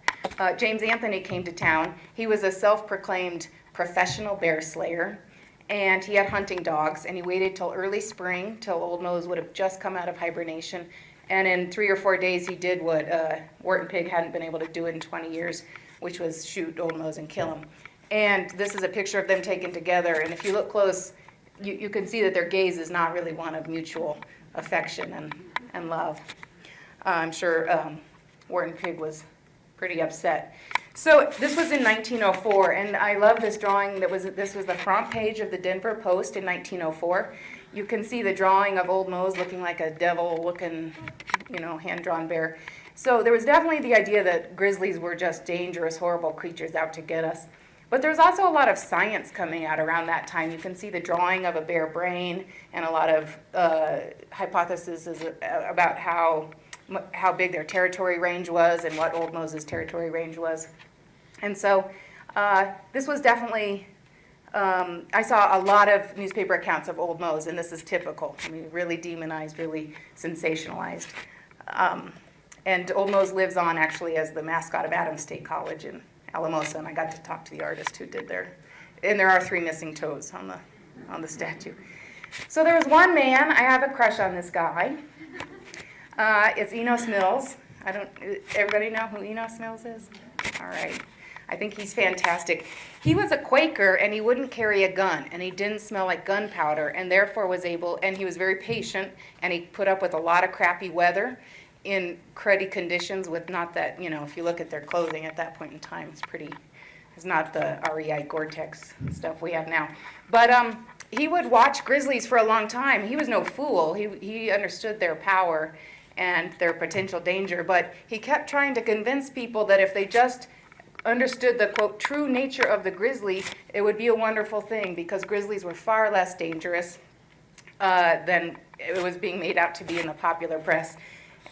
James Anthony came to town. He was a self-proclaimed professional bear slayer, and he had hunting dogs, and he waited till early spring, till Old Mose would have just come out of hibernation, and in 3 or 4 days he did what Wharton Pig hadn't been able to do in 20 years, which was shoot Old Mose and kill him. And this is a picture of them taken together, and if you look close, you can see that their gaze is not really one of mutual affection and love. I'm sure Wharton Pig was pretty upset. So this was in 1904, and I love this drawing. This was the front page of the Denver Post in 1904. You can see the drawing of Old Mose looking like a devil-looking, hand-drawn bear. So there was definitely the idea that grizzlies were just dangerous, horrible creatures out to get us. But there's also a lot of science coming out around that time. You can see the drawing of a bear brain and a lot of hypotheses about how big their territory range was and what Old Mose's territory range was. And so this was definitely, I saw a lot of newspaper accounts of Old Mose, and this is typical. I mean, really demonized, really sensationalized. And Old Mose lives on actually as the mascot of Adams State College in Alamosa, and I got to talk to the artist who did and there are 3 missing toes on the statue. So there was one man, I have a crush on this guy. It's Enos Mills. Everybody know who Enos Mills is? All right. I think he's fantastic. He was a Quaker, and he wouldn't carry a gun, and he didn't smell like gunpowder, and therefore and he was very patient, and he put up with a lot of crappy weather in cruddy conditions with not that, if you look at their clothing at that point in time, it's not the REI Gore-Tex stuff we have now. But he would watch grizzlies for a long time. He was no fool. He understood their power and their potential danger, but he kept trying to convince people that if they just understood the, quote, true nature of the grizzly, it would be a wonderful thing because grizzlies were far less dangerous than it was being made out to be in the popular press.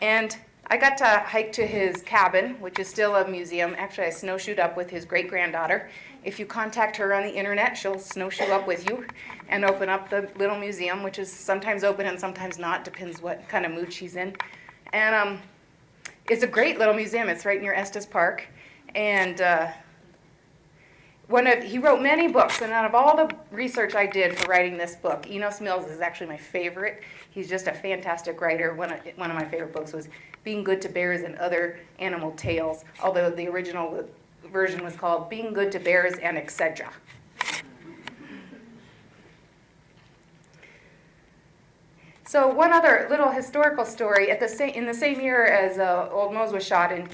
And I got to hike to his cabin, which is still a museum. Actually, I snowshoed up with his great-granddaughter. If you contact her on the internet, she'll snowshoe up with you and open up the little museum, which is sometimes open and sometimes not, depends what kind of mood she's in. And it's a great little museum. It's right near Estes Park. And he wrote many books, and out of all the research I did for writing this book, Enos Mills is actually my favorite. He's just a fantastic writer. One of my favorite books was Being Good to Bears and Other Animal Tales, although the original version was called Being Good to Bears and Etc. So one other little historical story. In the same year as Old Mose was shot in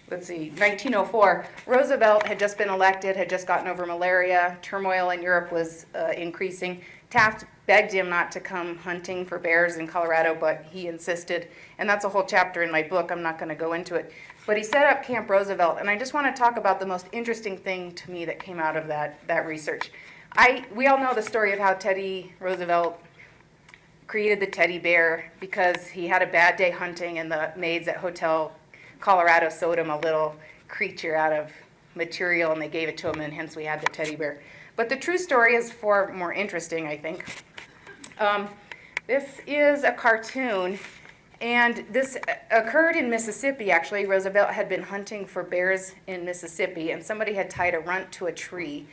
1904, Roosevelt had just been elected, had just gotten over malaria. Turmoil in Europe was increasing. Taft begged him not to come hunting for bears in Colorado, but he insisted. And that's a whole chapter in my book. I'm not going to go into it. But he set up Camp Roosevelt, and I just want to talk about the most interesting thing to me that came out of that research. We all know the story of how Teddy Roosevelt created the teddy bear because he had a bad day hunting, and the maids at Hotel Colorado sewed him a little creature out of material, and they gave it to him, and hence we had the teddy bear. But the true story is far more interesting, I think. This is a cartoon, and this occurred in Mississippi, actually. Roosevelt had been hunting for bears in Mississippi, and somebody had tied a runt to a tree,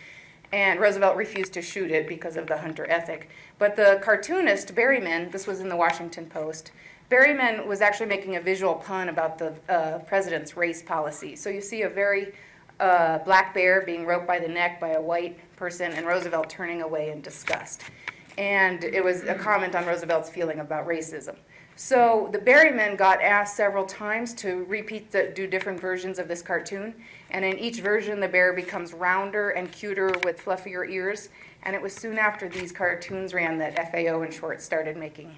and Roosevelt refused to shoot it because of the hunter ethic. But the cartoonist, Berryman, this was in the Washington Post, Berryman was actually making a visual pun about the president's race policy. So you see a very black bear being roped by the neck by a white person, and Roosevelt turning away in disgust. And it was a comment on Roosevelt's feeling about racism. So the Berryman got asked several times to do different versions of this cartoon. And in each version, the bear becomes rounder and cuter with fluffier ears. And it was soon after these cartoons ran that FAO and Schwartz started making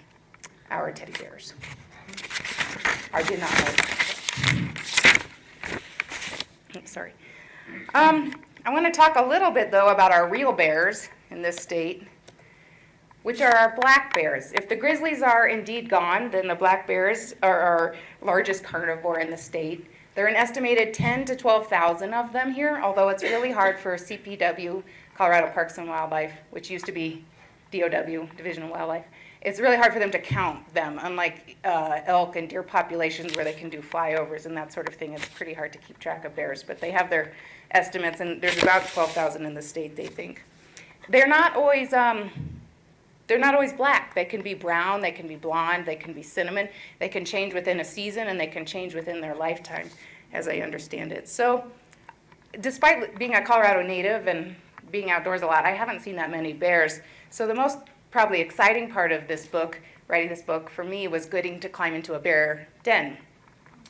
our teddy bears. I did not know that. Oops, sorry. I want to talk a little bit, though, about our real bears in this state, which are our black bears. If the grizzlies are indeed gone, then the black bears are our largest carnivore in the state. There are an estimated 10 to 12,000 of them here, although it's really hard for CPW, Colorado Parks and Wildlife, which used to be DOW, Division of Wildlife. It's really hard for them to count them, unlike elk and deer populations where they can do flyovers and that sort of thing. It's pretty hard to keep track of bears, but they have their estimates, and there's about 12,000 in the state, they think. They're not always black. They can be brown, they can be blonde, they can be cinnamon. They can change within a season, and they can change within their lifetime, as I understand it. So despite being a Colorado native and being outdoors a lot, I haven't seen that many bears. So the most probably exciting part of this book, writing this book for me, was getting to climb into a bear den.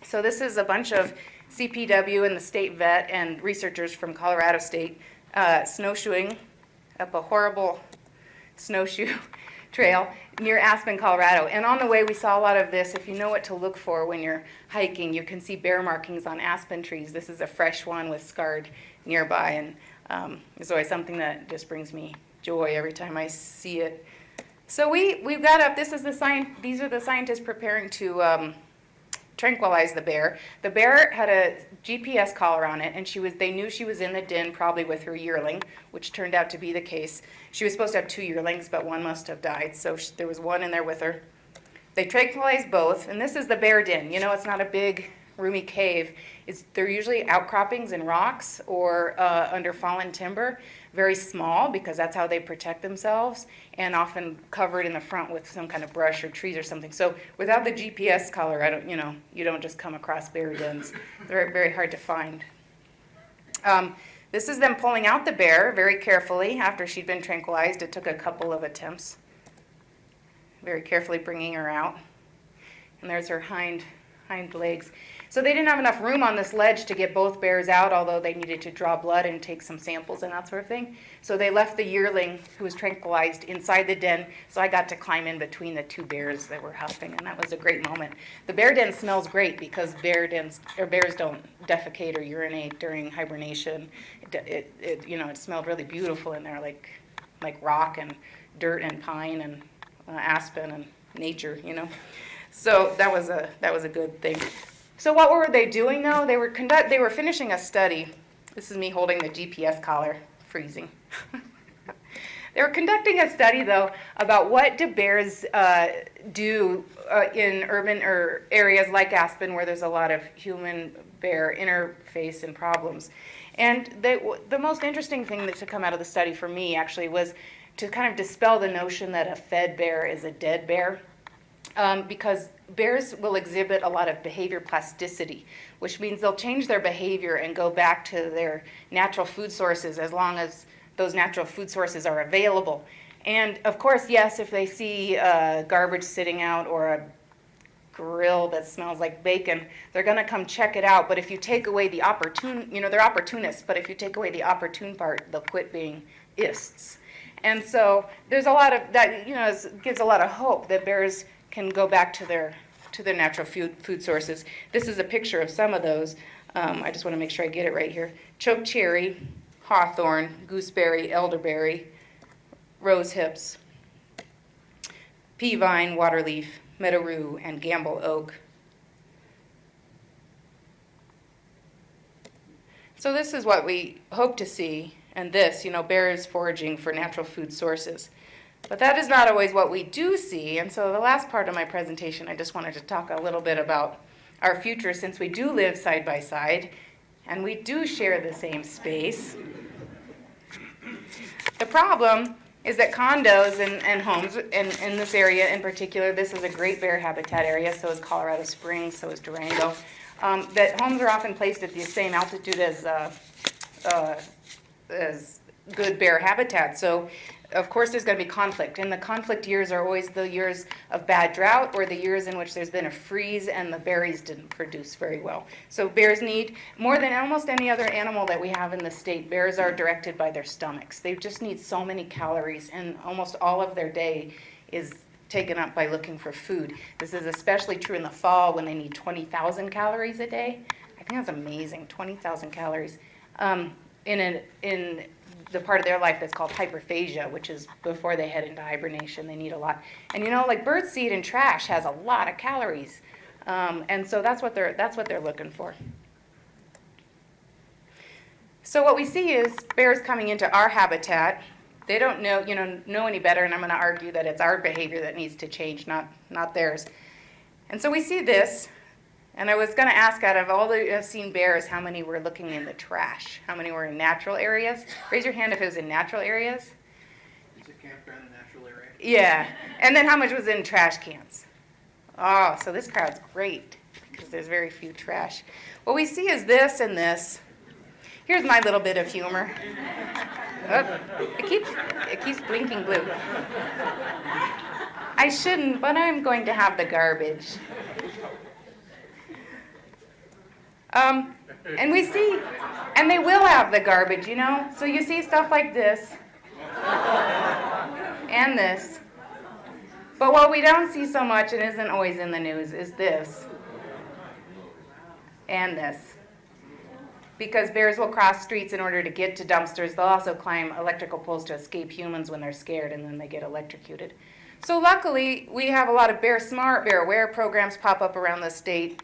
So this is a bunch of CPW and the state vet and researchers from Colorado State snowshoeing up a horrible snowshoe trail near Aspen, Colorado. And on the way, we saw a lot of this. If you know what to look for when you're hiking, you can see bear markings on aspen trees. This is a fresh one with scarred nearby, and it's always something that just brings me joy every time I see it. So we've got up. These are the scientists preparing to tranquilize the bear. The bear had a GPS collar on it, and they knew she was in the den probably with her yearling, which turned out to be the case. She was supposed to have 2 yearlings, but one must have died, so there was one in there with her. They tranquilized both, and this is the bear den. You know, it's not a big, roomy cave. They're usually outcroppings in rocks or under fallen timber, very small because that's how they protect themselves, and often covered in the front with some kind of brush or trees or something. So without the GPS collar, you don't just come across bear dens. They're very hard to find. This is them pulling out the bear very carefully after she'd been tranquilized. It took a couple of attempts. Very carefully bringing her out. And there's her hind legs. So they didn't have enough room on this ledge to get both bears out, although they needed to draw blood and take some samples and that sort of thing. So they left the yearling, who was tranquilized, inside the den, so I got to climb in between the two bears that were huffing, and that was a great moment. The bear den smells great because bears don't defecate or urinate during hibernation. It smelled really beautiful in there, like rock and dirt and pine and aspen and nature, So that was a good thing. So what were they doing though? They were finishing a study. This is me holding the GPS collar, freezing. They were conducting a study, though, about what do bears do in urban or areas like Aspen, where there's a lot of human-bear interface and problems. And the most interesting thing to come out of the study for me, actually, was to kind of dispel the notion that a fed bear is a dead bear. Because bears will exhibit a lot of behavior plasticity, which means they'll change their behavior and go back to their natural food sources as long as those natural food sources are available. And of course, yes, if they see garbage sitting out or a grill that smells like bacon, they're going to come check it out. But if you take away the opportune, they're opportunists, but if you take away the opportune part, they'll quit being ists. And so there's a lot of that, gives a lot of hope that bears can go back to their natural food sources. This is a picture of some of those. I just want to make sure I get it right here. Choke cherry, hawthorn, gooseberry, elderberry, rose hips, pea vine, waterleaf, meadow rue, and gamble oak. So this is what we hope to see, and this, bears foraging for natural food sources. But that is not always what we do see, and so the last part of my presentation, I just wanted to talk a little bit about our future, since we do live side by side, and we do share the same space. The problem is that condos and homes, in this area in particular, this is a great bear habitat area, so is Colorado Springs, so is Durango, that homes are often placed at the same altitude as good bear habitat. So of course there's going to be conflict, and the conflict years are always the years of bad drought or the years in which there's been a freeze and the berries didn't produce very well. So bears need, more than almost any other animal that we have in the state, bears are directed by their stomachs. They just need so many calories, and almost all of their day is taken up by looking for food. This is especially true in the fall when they need 20,000 calories a day. I think that's amazing, 20,000 calories. In the part of their life that's called hyperphagia, which is before they head into hibernation. They need a lot. And like bird seed and trash has a lot of calories. And so that's what they're looking for. So what we see is bears coming into our habitat. They don't know any better, and I'm going to argue that it's our behavior that needs to change, not theirs. And so we see this. And I was going to ask, out of all the have seen bears, how many were looking in the trash? How many were in natural areas? Raise your hand if it was in natural areas. Is a campground a natural area? Yeah. And then how much was in trash cans? Oh, so this crowd's great because there's very few trash. What we see is this and this. Here's my little bit of humor. Oh, it keeps blinking blue. I shouldn't, but I'm going to have the garbage. And we see, and they will have the garbage, So you see stuff like this, and this. But what we don't see so much, and isn't always in the news, is this, and this. Because bears will cross streets in order to get to dumpsters. They'll also climb electrical poles to escape humans when they're scared, and then they get electrocuted. So luckily, we have a lot of Bear Smart, Bear Aware programs pop up around the state.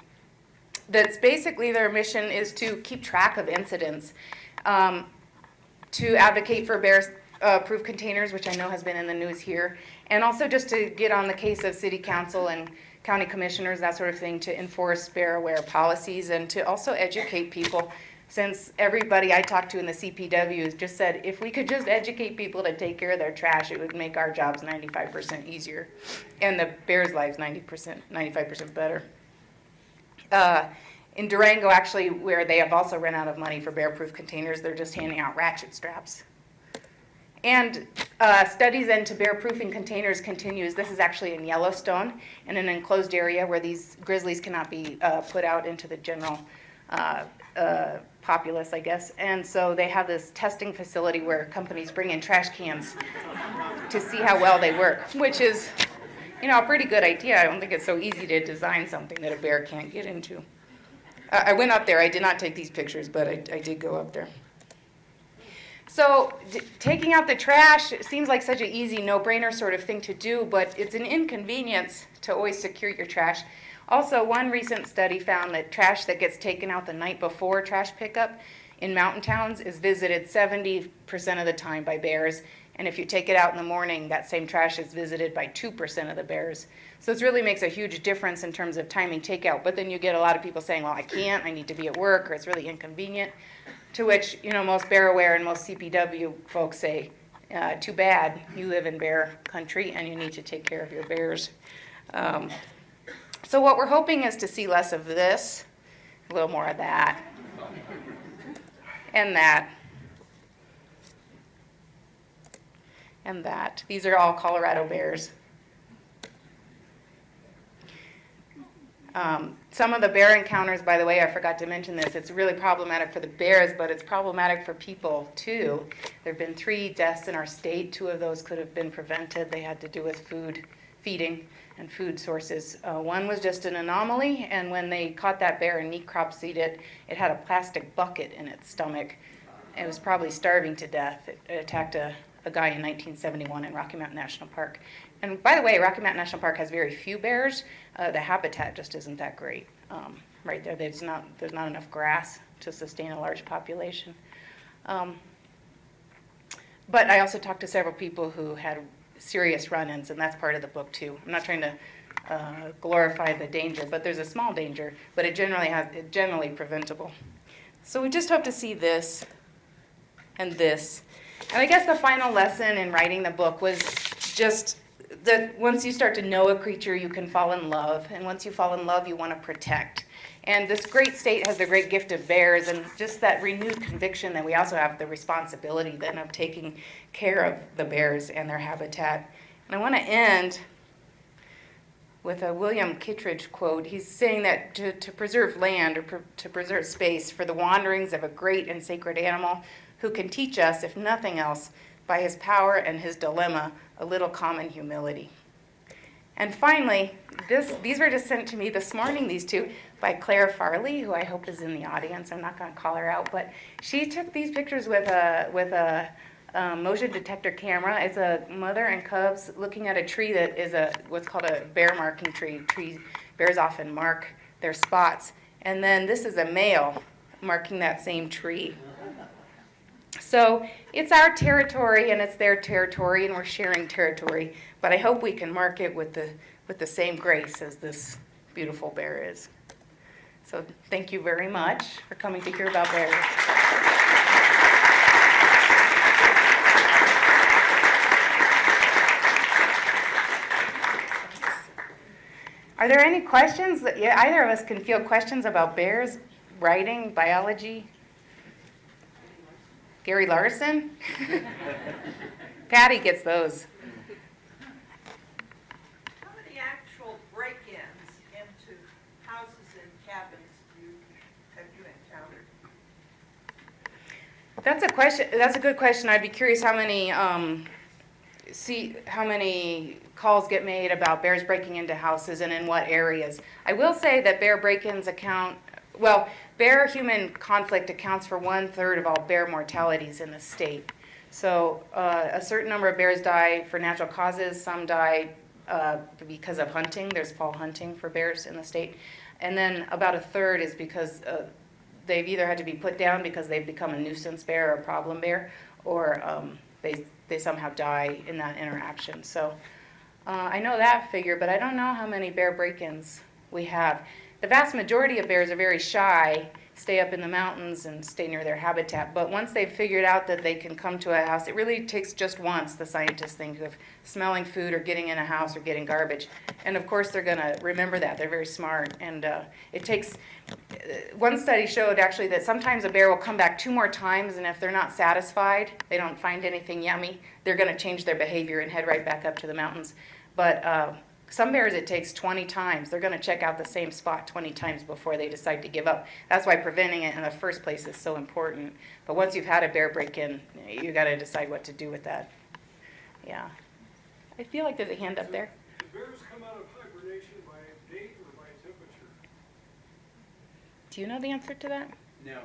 That's basically their mission is to keep track of incidents, to advocate for bear-proof containers, which I know has been in the news here, and also just to get on the case of city council and county commissioners, that sort of thing, to enforce bear-aware policies and to also educate people, since everybody I talked to in the CPW just said, if we could just educate people to take care of their trash, it would make our jobs 95% easier, and the bears' lives 95% better. In Durango, actually, where they have also run out of money for bear-proof containers, they're just handing out ratchet straps. And studies into bear-proofing containers continues. This is actually in Yellowstone, in an enclosed area where these grizzlies cannot be put out into the general populace, I guess. And so they have this testing facility where companies bring in trash cans to see how well they work, which is a pretty good idea. I don't think it's so easy to design something that a bear can't get into. I went up there. I did not take these pictures, but I did go up there. So taking out the trash seems like such an easy, no-brainer sort of thing to do, but it's an inconvenience to always secure your trash. Also, one recent study found that trash that gets taken out the night before trash pickup in mountain towns is visited 70% of the time by bears, And if you take it out in the morning, that same trash is visited by 2% of the bears. So this really makes a huge difference in terms of timing takeout. But then you get a lot of people saying, well, I can't, I need to be at work, or it's really inconvenient. To which, most Bear Aware and most CPW folks say, too bad, you live in bear country and you need to take care of your bears. So what we're hoping is to see less of this, a little more of that, and that. And that. These are all Colorado bears. Some of the bear encounters, by the way, I forgot to mention this, it's really problematic for the bears, but it's problematic for people too. There have been 3 deaths in our state. 2 of those could have been prevented. They had to do with feeding and food sources. One was just an anomaly, and when they caught that bear and necropsied it, it had a plastic bucket in its stomach. It was probably starving to death. It attacked a guy in 1971 in Rocky Mountain National Park. And by the way, Rocky Mountain National Park has very few bears. The habitat just isn't that great. Right there, there's not enough grass to sustain a large population. But I also talked to several people who had serious run-ins, and that's part of the book too. I'm not trying to glorify the danger, but there's a small danger, but it's generally preventable. So we just hope to see this and this. And I guess the final lesson in writing the book was just that once you start to know a creature, you can fall in love. And once you fall in love, you want to protect. And this great state has the great gift of bears, and just that renewed conviction that we also have the responsibility then of taking care of the bears and their habitat. And I want to end with a William Kittredge quote. He's saying that to preserve land or to preserve space for the wanderings of a great and sacred animal who can teach us, if nothing else, by his power and his dilemma, a little common humility. And finally, these were just sent to me this morning, these 2, by Claire Farley, who I hope is in the audience. I'm not going to call her out, but she took these pictures with a motion detector camera. It's a mother and cubs looking at a tree that is what's called a bear marking tree. Bears often mark their spots. And then this is a male marking that same tree. So it's our territory and it's their territory, and we're sharing territory. But I hope we can mark it with the same grace as this beautiful bear is. So thank you very much for coming to hear about bears. Are there any questions? Either of us can field questions about bears, writing, biology? Gary Larson? Patty gets those. How many actual break-ins into houses and cabins have you encountered? That's a question. That's a good question. I'd be curious how many calls get made about bears breaking into houses and in what areas. I will say that bear break-ins bear-human conflict accounts for 1/3 of all bear mortalities in the state. So a certain number of bears die for natural causes. Some die because of hunting. There's fall hunting for bears in the state. And then about 1/3 is because they've either had to be put down because they've become a nuisance bear or a problem bear, or they somehow die in that interaction. So I know that figure, but I don't know how many bear break-ins we have. The vast majority of bears are very shy, stay up in the mountains and stay near their habitat. But once they've figured out that they can come to a house, it really takes just once, the scientists think, of smelling food or getting in a house or getting garbage. And of course they're going to remember that. They're very smart. And it takes, one study showed actually that sometimes a bear will come back 2 more times, and if they're not satisfied, they don't find anything yummy, they're going to change their behavior and head right back up to the mountains. But some bears, it takes 20 times. They're going to check out the same spot 20 times before they decide to give up. That's why preventing it in the first place is so important. But once you've had a bear break-in, you got to decide what to do with that. Yeah. I feel like there's a hand up there. Do bears come out of hibernation by date or by temperature? Do you know the answer to that? No.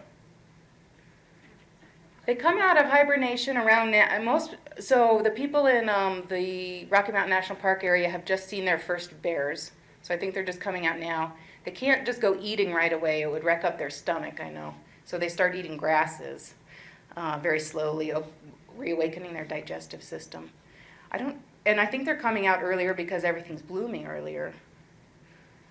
They come out of hibernation around now. So the people in the Rocky Mountain National Park area have just seen their first bears. So I think they're just coming out now. They can't just go eating right away. It would wreck up their stomach, I know. So they start eating grasses very slowly. reawakening their digestive system. And I think they're coming out earlier because everything's blooming earlier.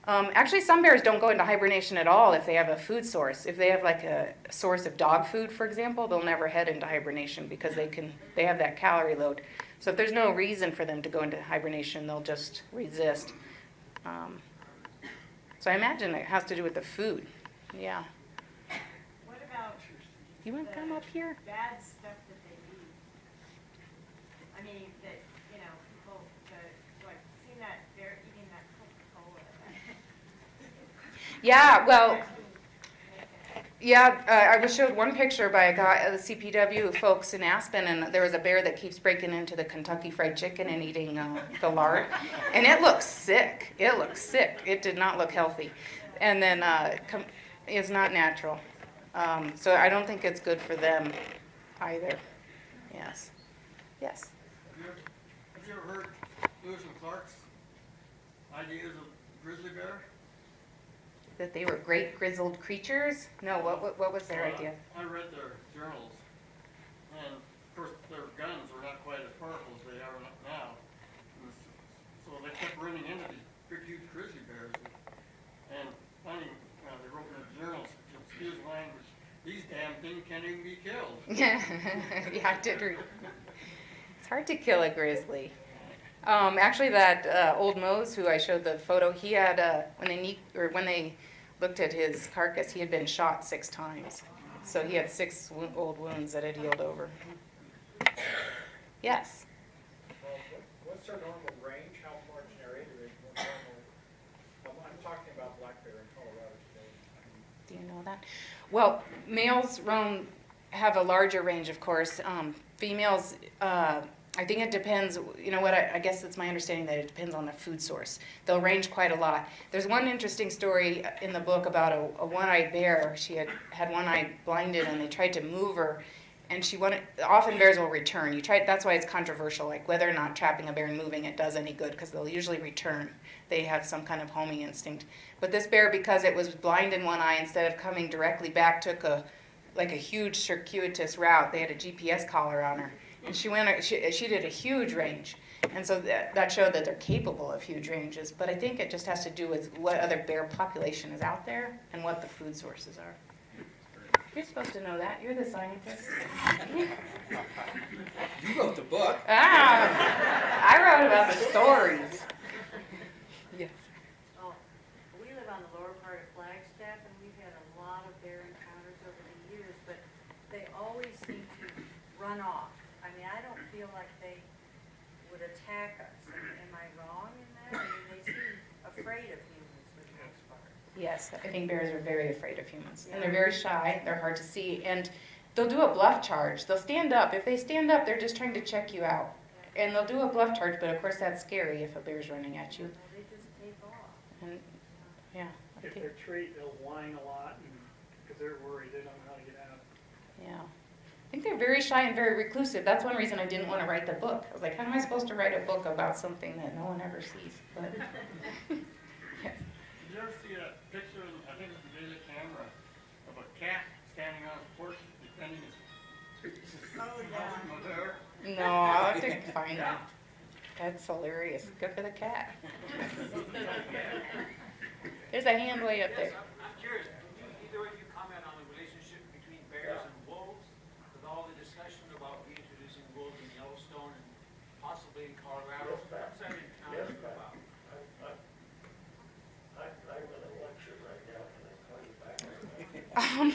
Actually, some bears don't go into hibernation at all if they have a food source. If they have like a source of dog food, for example, they'll never head into hibernation because they have that calorie load. So if there's no reason for them to go into hibernation, they'll just resist. So I imagine it has to do with the food. Yeah. What about You want to come up here? bad stuff that they eat? I mean, that, people, seen that bear eating that Coca-Cola. Yeah, well, I was showed one picture by a guy, the CPW folks in Aspen, and there was a bear that keeps breaking into the Kentucky Fried Chicken and eating the lard, and it looks sick. It did not look healthy, and then it's not natural. So I don't think it's good for them either. Yes. Have you ever heard Lewis and Clark's ideas of grizzly bear? That they were great grizzled creatures? No, what was their idea? I read their journals, and of course their guns were not quite as powerful as they are now. So they kept running into these big, huge grizzly bears. And finally, they wrote in their journals, excuse language, these damn things can't even be killed. Yeah, I did read. It's hard to kill a grizzly. Actually, that old Mose who I showed the photo, he had when they looked at his carcass, he had been shot 6 times. So he had 6 old wounds that had healed over. Yes. What's their normal range? How large an area do they normally? I'm talking about black bear in Colorado today. Do you know that? Well, males have a larger range, of course. Females, I think it depends, I guess it's my understanding that it depends on the food source. They'll range quite a lot. There's one interesting story in the book about a one-eyed bear. She had one eye blinded and they tried to move her, and often bears will return. That's why it's controversial, like whether or not trapping a bear and moving it does any good, because they'll usually return. They have some kind of homing instinct. But this bear, because it was blind in one eye, instead of coming directly back, took a huge circuitous route. They had a GPS collar on her. And she did a huge range. And so that showed that they're capable of huge ranges. But I think it just has to do with what other bear population is out there and what the food sources are. You're supposed to know that. You're the scientist. You wrote the book. I wrote about the stories. Yes. Oh, we live on the lower part of Flagstaff, and we've had a lot of bear encounters over the years, but they always seem to run off. I mean, I don't feel like they would attack us. Am I wrong in that? I mean, they seem afraid of humans for the most part. Yes, I think bears are very afraid of humans. And they're very shy, they're hard to see, and they'll do a bluff charge. They'll stand up. If they stand up, they're just trying to check you out. And they'll do a bluff charge, but of course that's scary if a bear's running at you. They just take off. And yeah, I If think, they're treated, they'll whine a lot because they're worried they don't know how to get out. yeah. I think they're very shy and very reclusive. That's one reason I didn't want to write the book. I was like, how am I supposed to write a book about something that no one ever sees? But yeah. Did you ever see a picture, I think it was a video camera, of a cat standing on his porch defending his house from a bear? No, I'll have to find that. That's hilarious. Good for the cat. There's a hand way up there. I'm curious, can either of you comment on the relationship between bears and wolves, with all the discussion about reintroducing wolves in Yellowstone and possibly in Colorado? What's that encounter about? I'm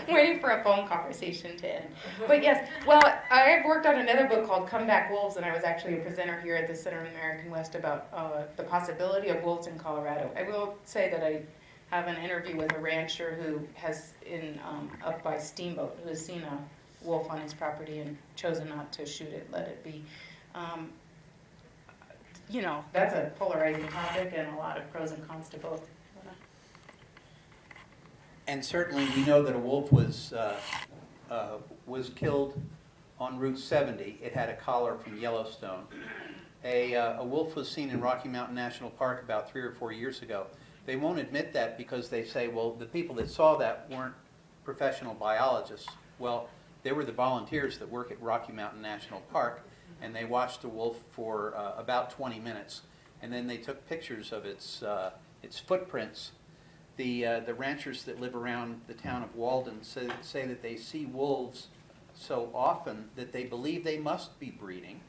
waiting for a phone conversation to end. But yes, well, I've worked on another book called Comeback Wolves, and I was actually a presenter here at the Center of American West about the possibility of wolves in Colorado. I will say that I have an interview with a rancher who has up by Steamboat, who has seen a wolf on his property and chosen not to shoot it, let it be. That's a polarizing topic and a lot of pros and cons to both. And certainly, we know that a wolf was killed on Route 70. It had a collar from Yellowstone. A wolf was seen in Rocky Mountain National Park about 3 or 4 years ago. They won't admit that because they say, well, the people that saw that weren't professional biologists. Well, They were the volunteers that work at Rocky Mountain National Park, and they watched the wolf for about 20 minutes, and then they took pictures of its footprints. The ranchers that live around the town of Walden say that they see wolves so often that they believe they must be breeding.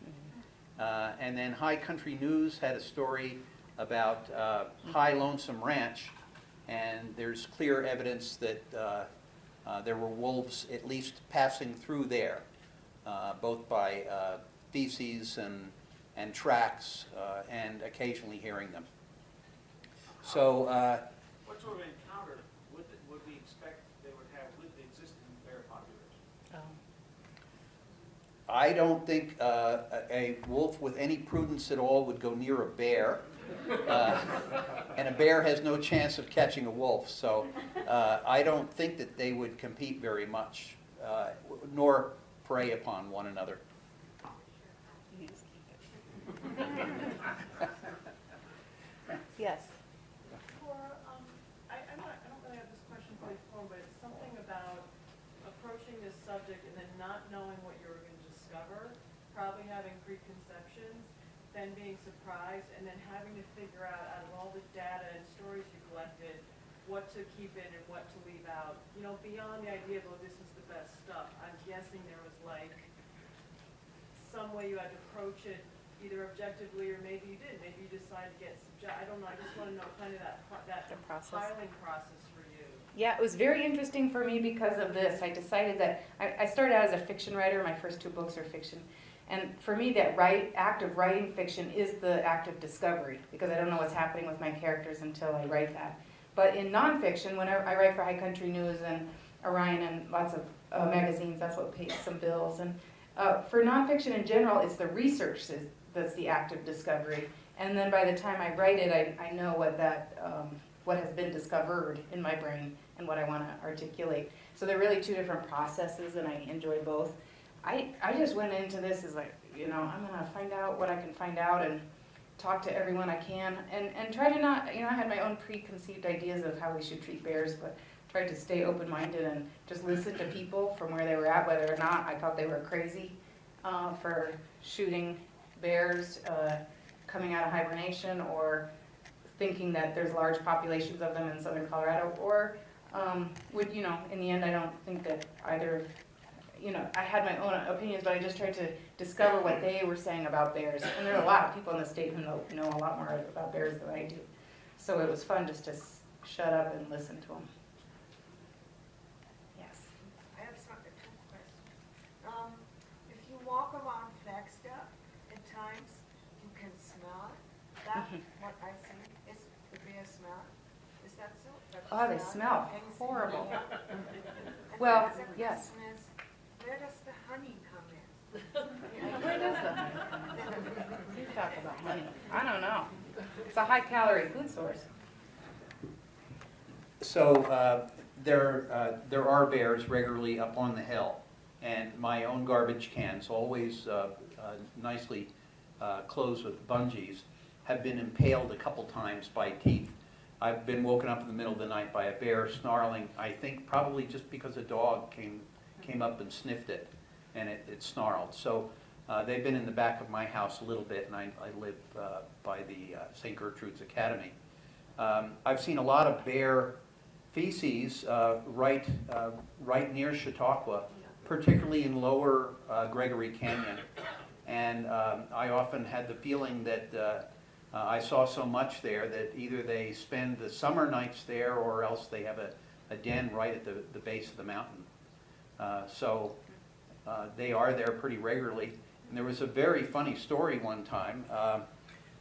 And then High Country News had a story about High Lonesome Ranch, and there's clear evidence that there were wolves at least passing through there, both by feces and tracks, and occasionally hearing them. So What sort of encounter would we expect they would have with the existing bear population? I don't think a wolf with any prudence at all would go near a bear. And a bear has no chance of catching a wolf, so I don't think that they would compete very much, nor prey upon one another. Yes. I don't really have this question fully formed, but it's something about approaching this subject and then not knowing what you're going to discover, probably having preconceptions, then being surprised, and then having to figure out of all the data and stories you collected, what to keep in and what to leave out. You know, beyond the idea of, oh, this is the best stuff, I'm guessing there was like some way you had to approach it, either objectively or maybe you did. Maybe you decided to get I don't know. I just want to know kind of that filing process for you. Yeah, it was very interesting for me because of this. I decided that I started out as a fiction writer. My first 2 books are fiction. And for me, that act of writing fiction is the act of discovery, because I don't know what's happening with my characters until I write that. But in nonfiction, when I write for High Country News and Orion and lots of magazines, that's what pays some bills. And for nonfiction in general, it's the research that's the act of discovery. And then by the time I write it, I know what has been discovered in my brain and what I want to articulate. So they're really 2 different processes, and I enjoy both. I just went into this as like, I'm going to find out what I can find out and talk to everyone I can, and try to not, I had my own preconceived ideas of how we should treat bears, but tried to stay open-minded and just listen to people from where they were at, whether or not I thought they were crazy for shooting bears coming out of hibernation, or thinking that there's large populations of them in southern Colorado, or in the end, I don't think that either, I had my own opinions, but I just tried to discover what they were saying about bears. And there are a lot of people in the state who know a lot more about bears than I do. So it was fun just to shut up and listen to them. Yes. I have 2 questions. If you walk around Flagstaff, at times you can smell it. That's what I think is the bear smell. Is that so? Oh, they smell horrible. And Well, the other yes. question is, where does the honey come in? Where does the honey come in? You talk about honey. I don't know. It's a high-calorie food source. So there are bears regularly up on the hill, and my own garbage cans, always nicely closed with bungees, have been impaled a couple times by teeth. I've been woken up in the middle of the night by a bear snarling, I think probably just because a dog came up and sniffed it, and it snarled. So they've been in the back of my house a little bit, and I live by the St. Gertrude's Academy. I've seen a lot of bear feces right near Chautauqua, particularly in lower Gregory Canyon. And I often had the feeling that I saw so much there that either they spend the summer nights there, or else they have a den right at the base of the mountain. So they are there pretty regularly. And there was a very funny story one time.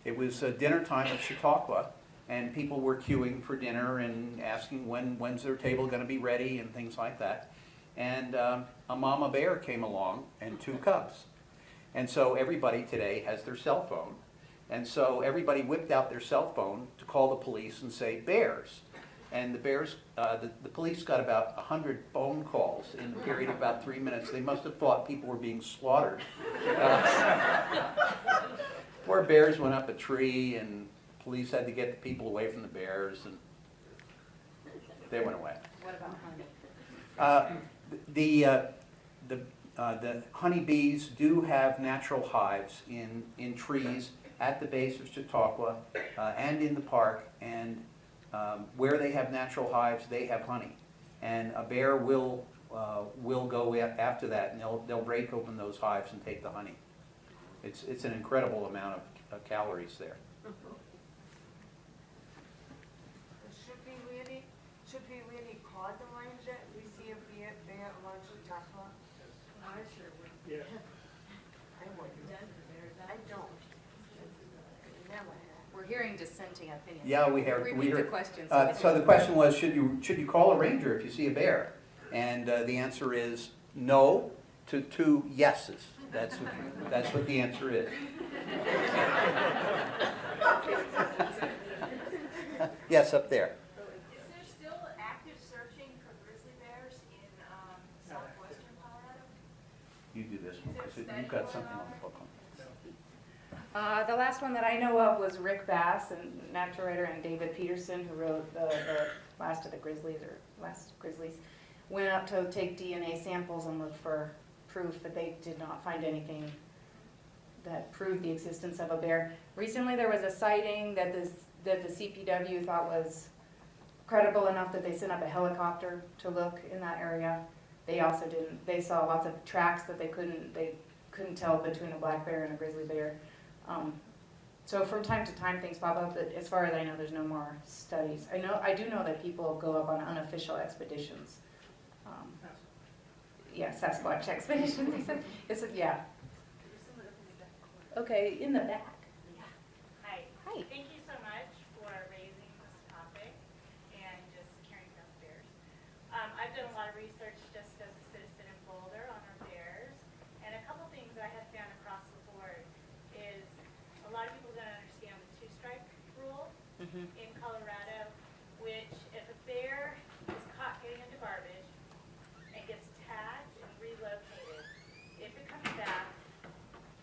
It was dinner time at Chautauqua, and people were queuing for dinner and asking when's their table going to be ready and things like that. And a mama bear came along and 2 cubs. And so everybody today has their cell phone. And so everybody whipped out their cell phone to call the police and say, bears. And the bears, the police got about 100 phone calls in a period of about 3 minutes. They must have thought people were being slaughtered. Poor bears went up a tree, and police had to get the people away from the bears, and they went away. What about honey? the honeybees do have natural hives in trees at the base of Chautauqua and in the park, and where they have natural hives, they have honey. And a bear will go after that, and they'll break open those hives and take the honey. It's an incredible amount of calories there. Should we really call the ones that we see a bear around Chautauqua? I sure would. Yeah. I wouldn't. I don't. Never have. We're hearing dissenting opinions. Yeah, we heard. Repeat the question. So the question was, should you call a ranger if you see a bear? And the answer is no to 2 yeses. That's what the answer is. Yes, up there. Is there still active searching for grizzly bears in southwestern Colorado? You do this one, because you've got something on the book on The last one that I know of was Rick Bass, and natural writer, and David Peterson, who wrote the last of the Grizzlies, or last Grizzlies, went up to take DNA samples and look for proof, but they did not find anything that proved the existence of a bear. Recently, there was a sighting that the CPW thought was credible enough that they sent up a helicopter to look in that area. They also didn't. They saw lots of tracks that they couldn't tell between a black bear and a grizzly bear. So from time to time things pop up, but as far as I know, there's no more studies. I do know that people go up on unofficial expeditions. Yeah, Sasquatch expeditions, he said. Yeah. Okay, in the back. Hi. Hi. Thank you so much for raising this topic and just caring about bears. I've done a lot of research just as a citizen in Boulder on our bears, and a couple things I have found across the board is a lot of people don't understand the 2-strike rule in Colorado, which if a bear is caught getting into garbage and gets tagged and relocated, if it comes back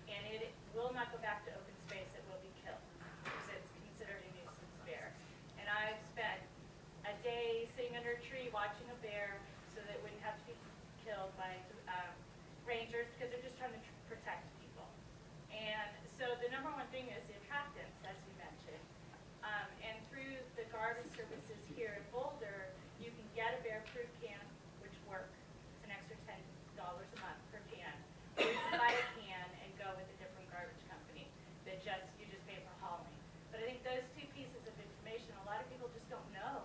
and it will not go back to open space, it will be killed, because it's considered a nuisance bear. And I've spent a day sitting under a tree watching a bear so that it wouldn't have to be killed by rangers, because they're just trying to protect people. And so the number one thing is the attractants, as you mentioned. And through the garbage services here in Boulder, you can get a bear-proof can, which works. It's an extra $10 a month per can. Or you can buy a can and go with a different garbage company that you just pay for hauling. But I think those 2 pieces of information, a lot of people just don't know.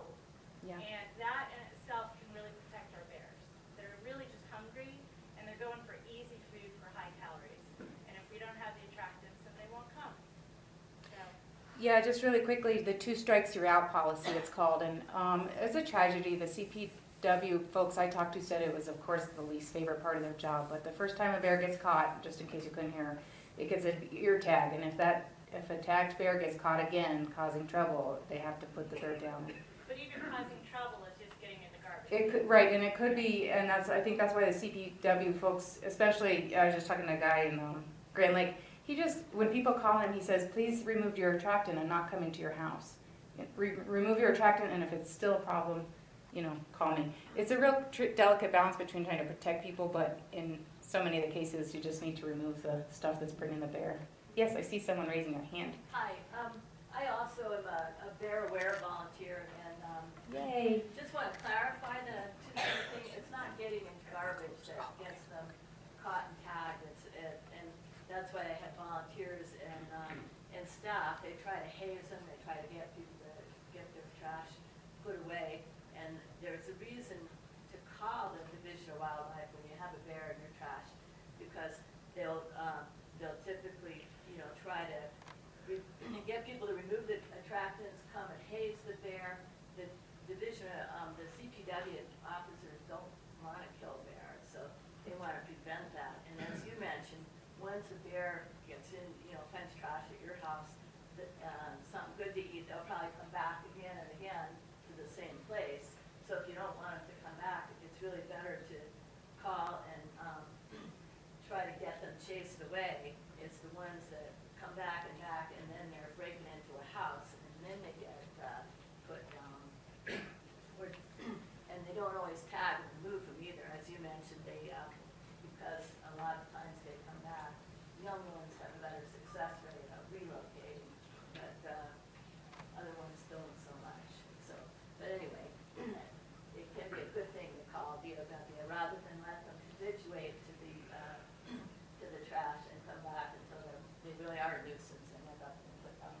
Yeah. And that in itself can really protect our bears. They're really just hungry, and they're going for easy food for high calories. And if we don't have the attractants, then they won't come. So. Yeah, just really quickly, the 2 strikes you're out policy, it's called, and it's a tragedy. The CPW folks I talked to said it was, of course, the least favorite part of their job. But the first time a bear gets caught, just in case you couldn't hear, it gets an ear tag, and if a tagged bear gets caught again causing trouble, they have to put the bear down. But even causing trouble is just getting in the garbage. It could, right, and it could be, and I think that's why the CPW folks, especially, I was just talking to a guy in Grand Lake. When people call him, he says, please remove your attractant. I'm not coming to your house. Remove your attractant, and if it's still a problem, call me. It's a real delicate balance between trying to protect people, but in so many of the cases, you just need to remove the stuff that's bringing the bear. Yes, I see someone raising their hand. Hi, I also am a Bear Aware volunteer, and Yay. just want to clarify the thing. It's not getting into garbage that gets them caught and tagged. And that's why I have volunteers and staff. They try to haze them. They try to get people to get their trash put away. And there's a reason to call the Division of Wildlife when you have a bear in your trash, because they'll typically try to get people to remove the attractants, come and haze the bear. The division, the CPW officers don't want to kill bears, so they want to prevent that. And as you mentioned, once a bear gets in, finds trash at your house, something good to eat, they'll probably come back again and again to the same place. So if you don't want them to come back, it's really better to call and try to get them chased away. It's the ones that come back, and then they're breaking into a house, and then they get put down. And they don't always tag and remove them either. As you mentioned, they because a lot of times they come back. Young ones have a better success rate of relocating, but other ones don't so much. So, but anyway, it can be a good thing to call BOW rather than let them habituate to the trash and come back until they really are a nuisance and end up in the town.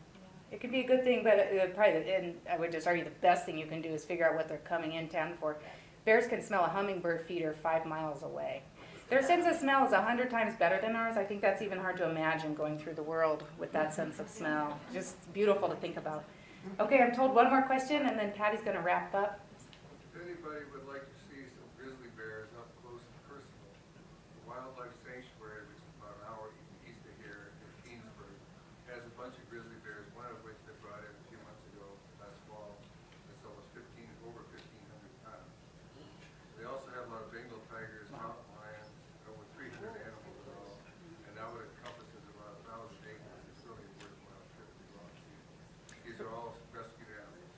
It could be a good thing, but probably, and I would just argue the best thing you can do is figure out what they're coming in town for. Bears can smell a hummingbird feeder 5 miles away. Their sense of smell is 100 times better than ours. I think that's even hard to imagine going through the world with that sense of smell. Just beautiful to think about. Okay, I'm told one more question, and then Patty's going to wrap up. If anybody would like to see some grizzly bears up close and personal, the Wildlife Sanctuary, which is about an hour east of here in Keensburg, has a bunch of grizzly bears, one of which they brought in a few months ago, last fall. It's almost over 1,500 pounds. They also have a lot of Bengal tigers, mountain lions, over 300 animals in all, and now it encompasses about 1,000 acres. It's really a worthwhile trip to go out and see. These are all rescued animals.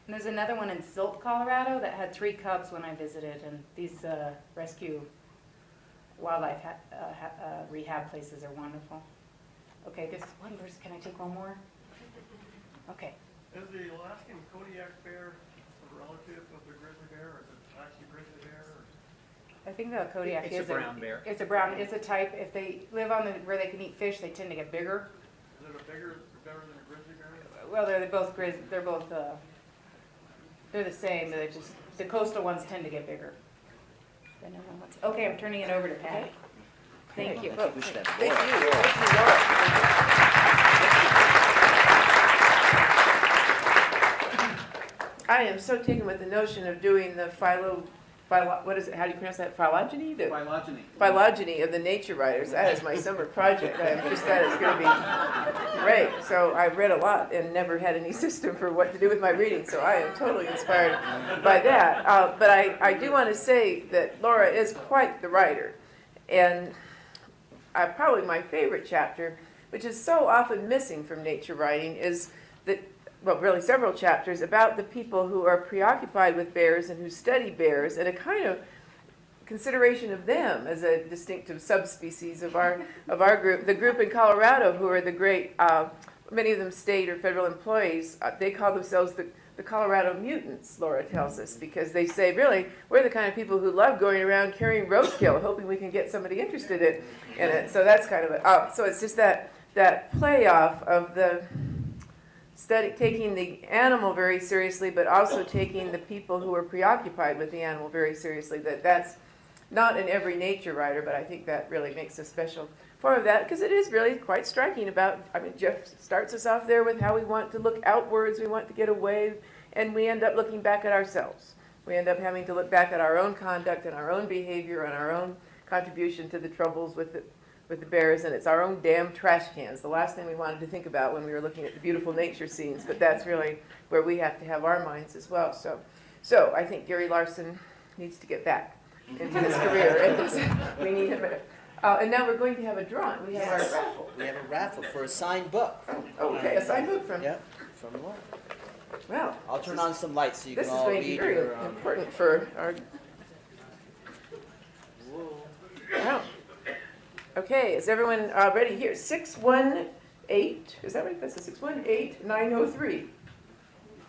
And there's another one in Silt, Colorado that had 3 cubs when I visited, and these rescue wildlife rehab places are wonderful. Okay, this one person, can I take one more? Okay. Is the Alaskan Kodiak bear a relative of the grizzly bear, or is it actually grizzly bear? Or? I think the Kodiak It's is a brown bear. It's a brown. It's a type. If they live on where they can eat fish, they tend to get bigger. Is it better than a grizzly bear? Well, they're both they're the same. They're just the coastal ones tend to get bigger. Okay, I'm turning it over to Patty. Thank you. Thank you. Thank you, Laura. I am so taken with the notion of doing the what is it, how do you pronounce that, phylogeny? Phylogeny. Phylogeny of the nature writers. That is my summer project. I just thought it's going to be great. So I've read a lot and never had any system for what to do with my reading, so I am totally inspired by that. But I do want to say that Laura is quite the writer. And probably my favorite chapter, which is so often missing from nature writing, is that, well, really several chapters about the people who are preoccupied with bears and who study bears, and a kind of consideration of them as a distinctive subspecies of our group. The group in Colorado, who are the great, many of them state or federal employees, they call themselves the Colorado mutants, Laura tells us, because they say, really, we're the kind of people who love going around carrying roadkill, hoping we can get somebody interested in it. So that's kind of so it's just that playoff of the taking the animal very seriously, but also taking the people who are preoccupied with the animal very seriously. That's not in every nature writer, but I think that really makes a special form of that, because it is really quite striking Jeff starts us off there with how we want to look outwards, we want to get away, and we end up looking back at ourselves. We end up having to look back at our own conduct and our own behavior and our own contribution to the troubles with the bears, and it's our own damn trash cans. The last thing we wanted to think about when we were looking at the beautiful nature scenes, but that's really where we have to have our minds as well. So I think Gary Larson needs to get back into his career, and we need him. And now we're going to have a drawing. We have our raffle. We have a raffle for a signed book. Okay, a signed book from. Yep, from Laura. Well, I'll turn on some lights so you can all this is going to be read very your. important for our. Wow. Okay, is everyone ready here? 618, is that right? That's a 618-903.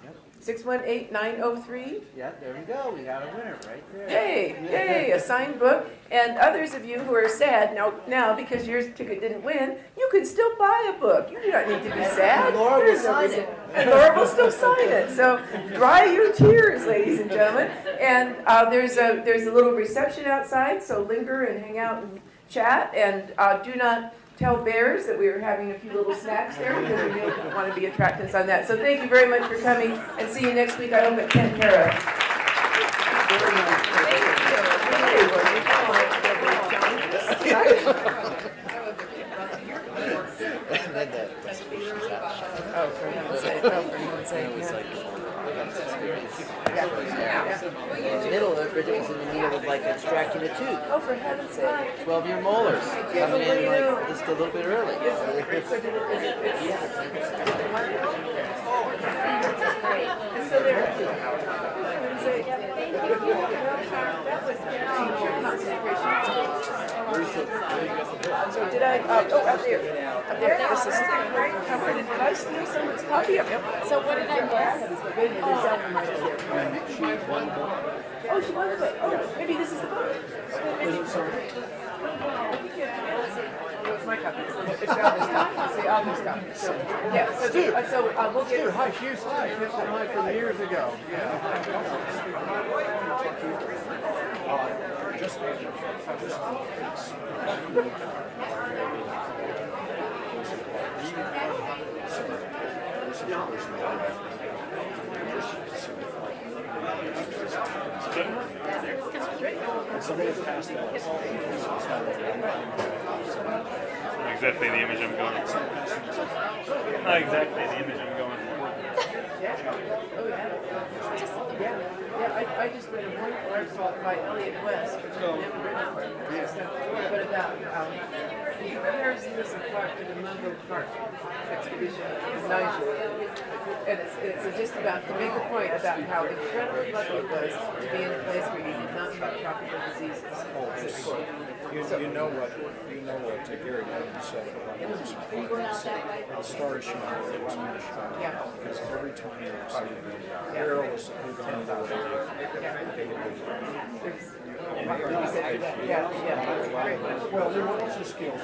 Yep. 618-903. Yeah, there we go. We got a winner right there. Yay, a signed book. And others of you who are sad now because your ticket didn't win, you can still buy a book. You do not need to be sad. Laura will sign it. And Laura will still sign it. So dry your tears, ladies and gentlemen. And there's a little reception outside, so linger and hang out and chat. And do not tell bears that we are having a few little snacks there, because we don't want to be attractants on that. So thank you very much for coming, and see you next week, I hope at Kent Para. Oh, for heaven's sake. In the middle of Bridget was in the middle of extracting a tooth. Oh, for heaven's sake. 12-year molars coming in just a little bit early. It's still there. That was concentration. So did I, oh, up there. Up there, this is, did I steal someone's copy? Yep. So what did I miss? Oh, she won the book. Oh, maybe this is the book. No, it's my copy. It's the author's copy. It's the author's copy. So, yeah, so, we'll get. Dude, hi, Hughes, hi, hi from years ago. Exactly the image I'm going for. Not exactly the image I'm going for. Yeah, I just read a wonderful article by Elliot West, which I've never written for, but about the comparison of Clark to the Mungo Park expedition in Niger. And it's just about, to make a point about how incredibly lucky it was to be in a place where you did not have tropical diseases. You know what Gary Mitton said about the story she had was because every time they would see aerials who'd gone that way, they would well, there were also skills.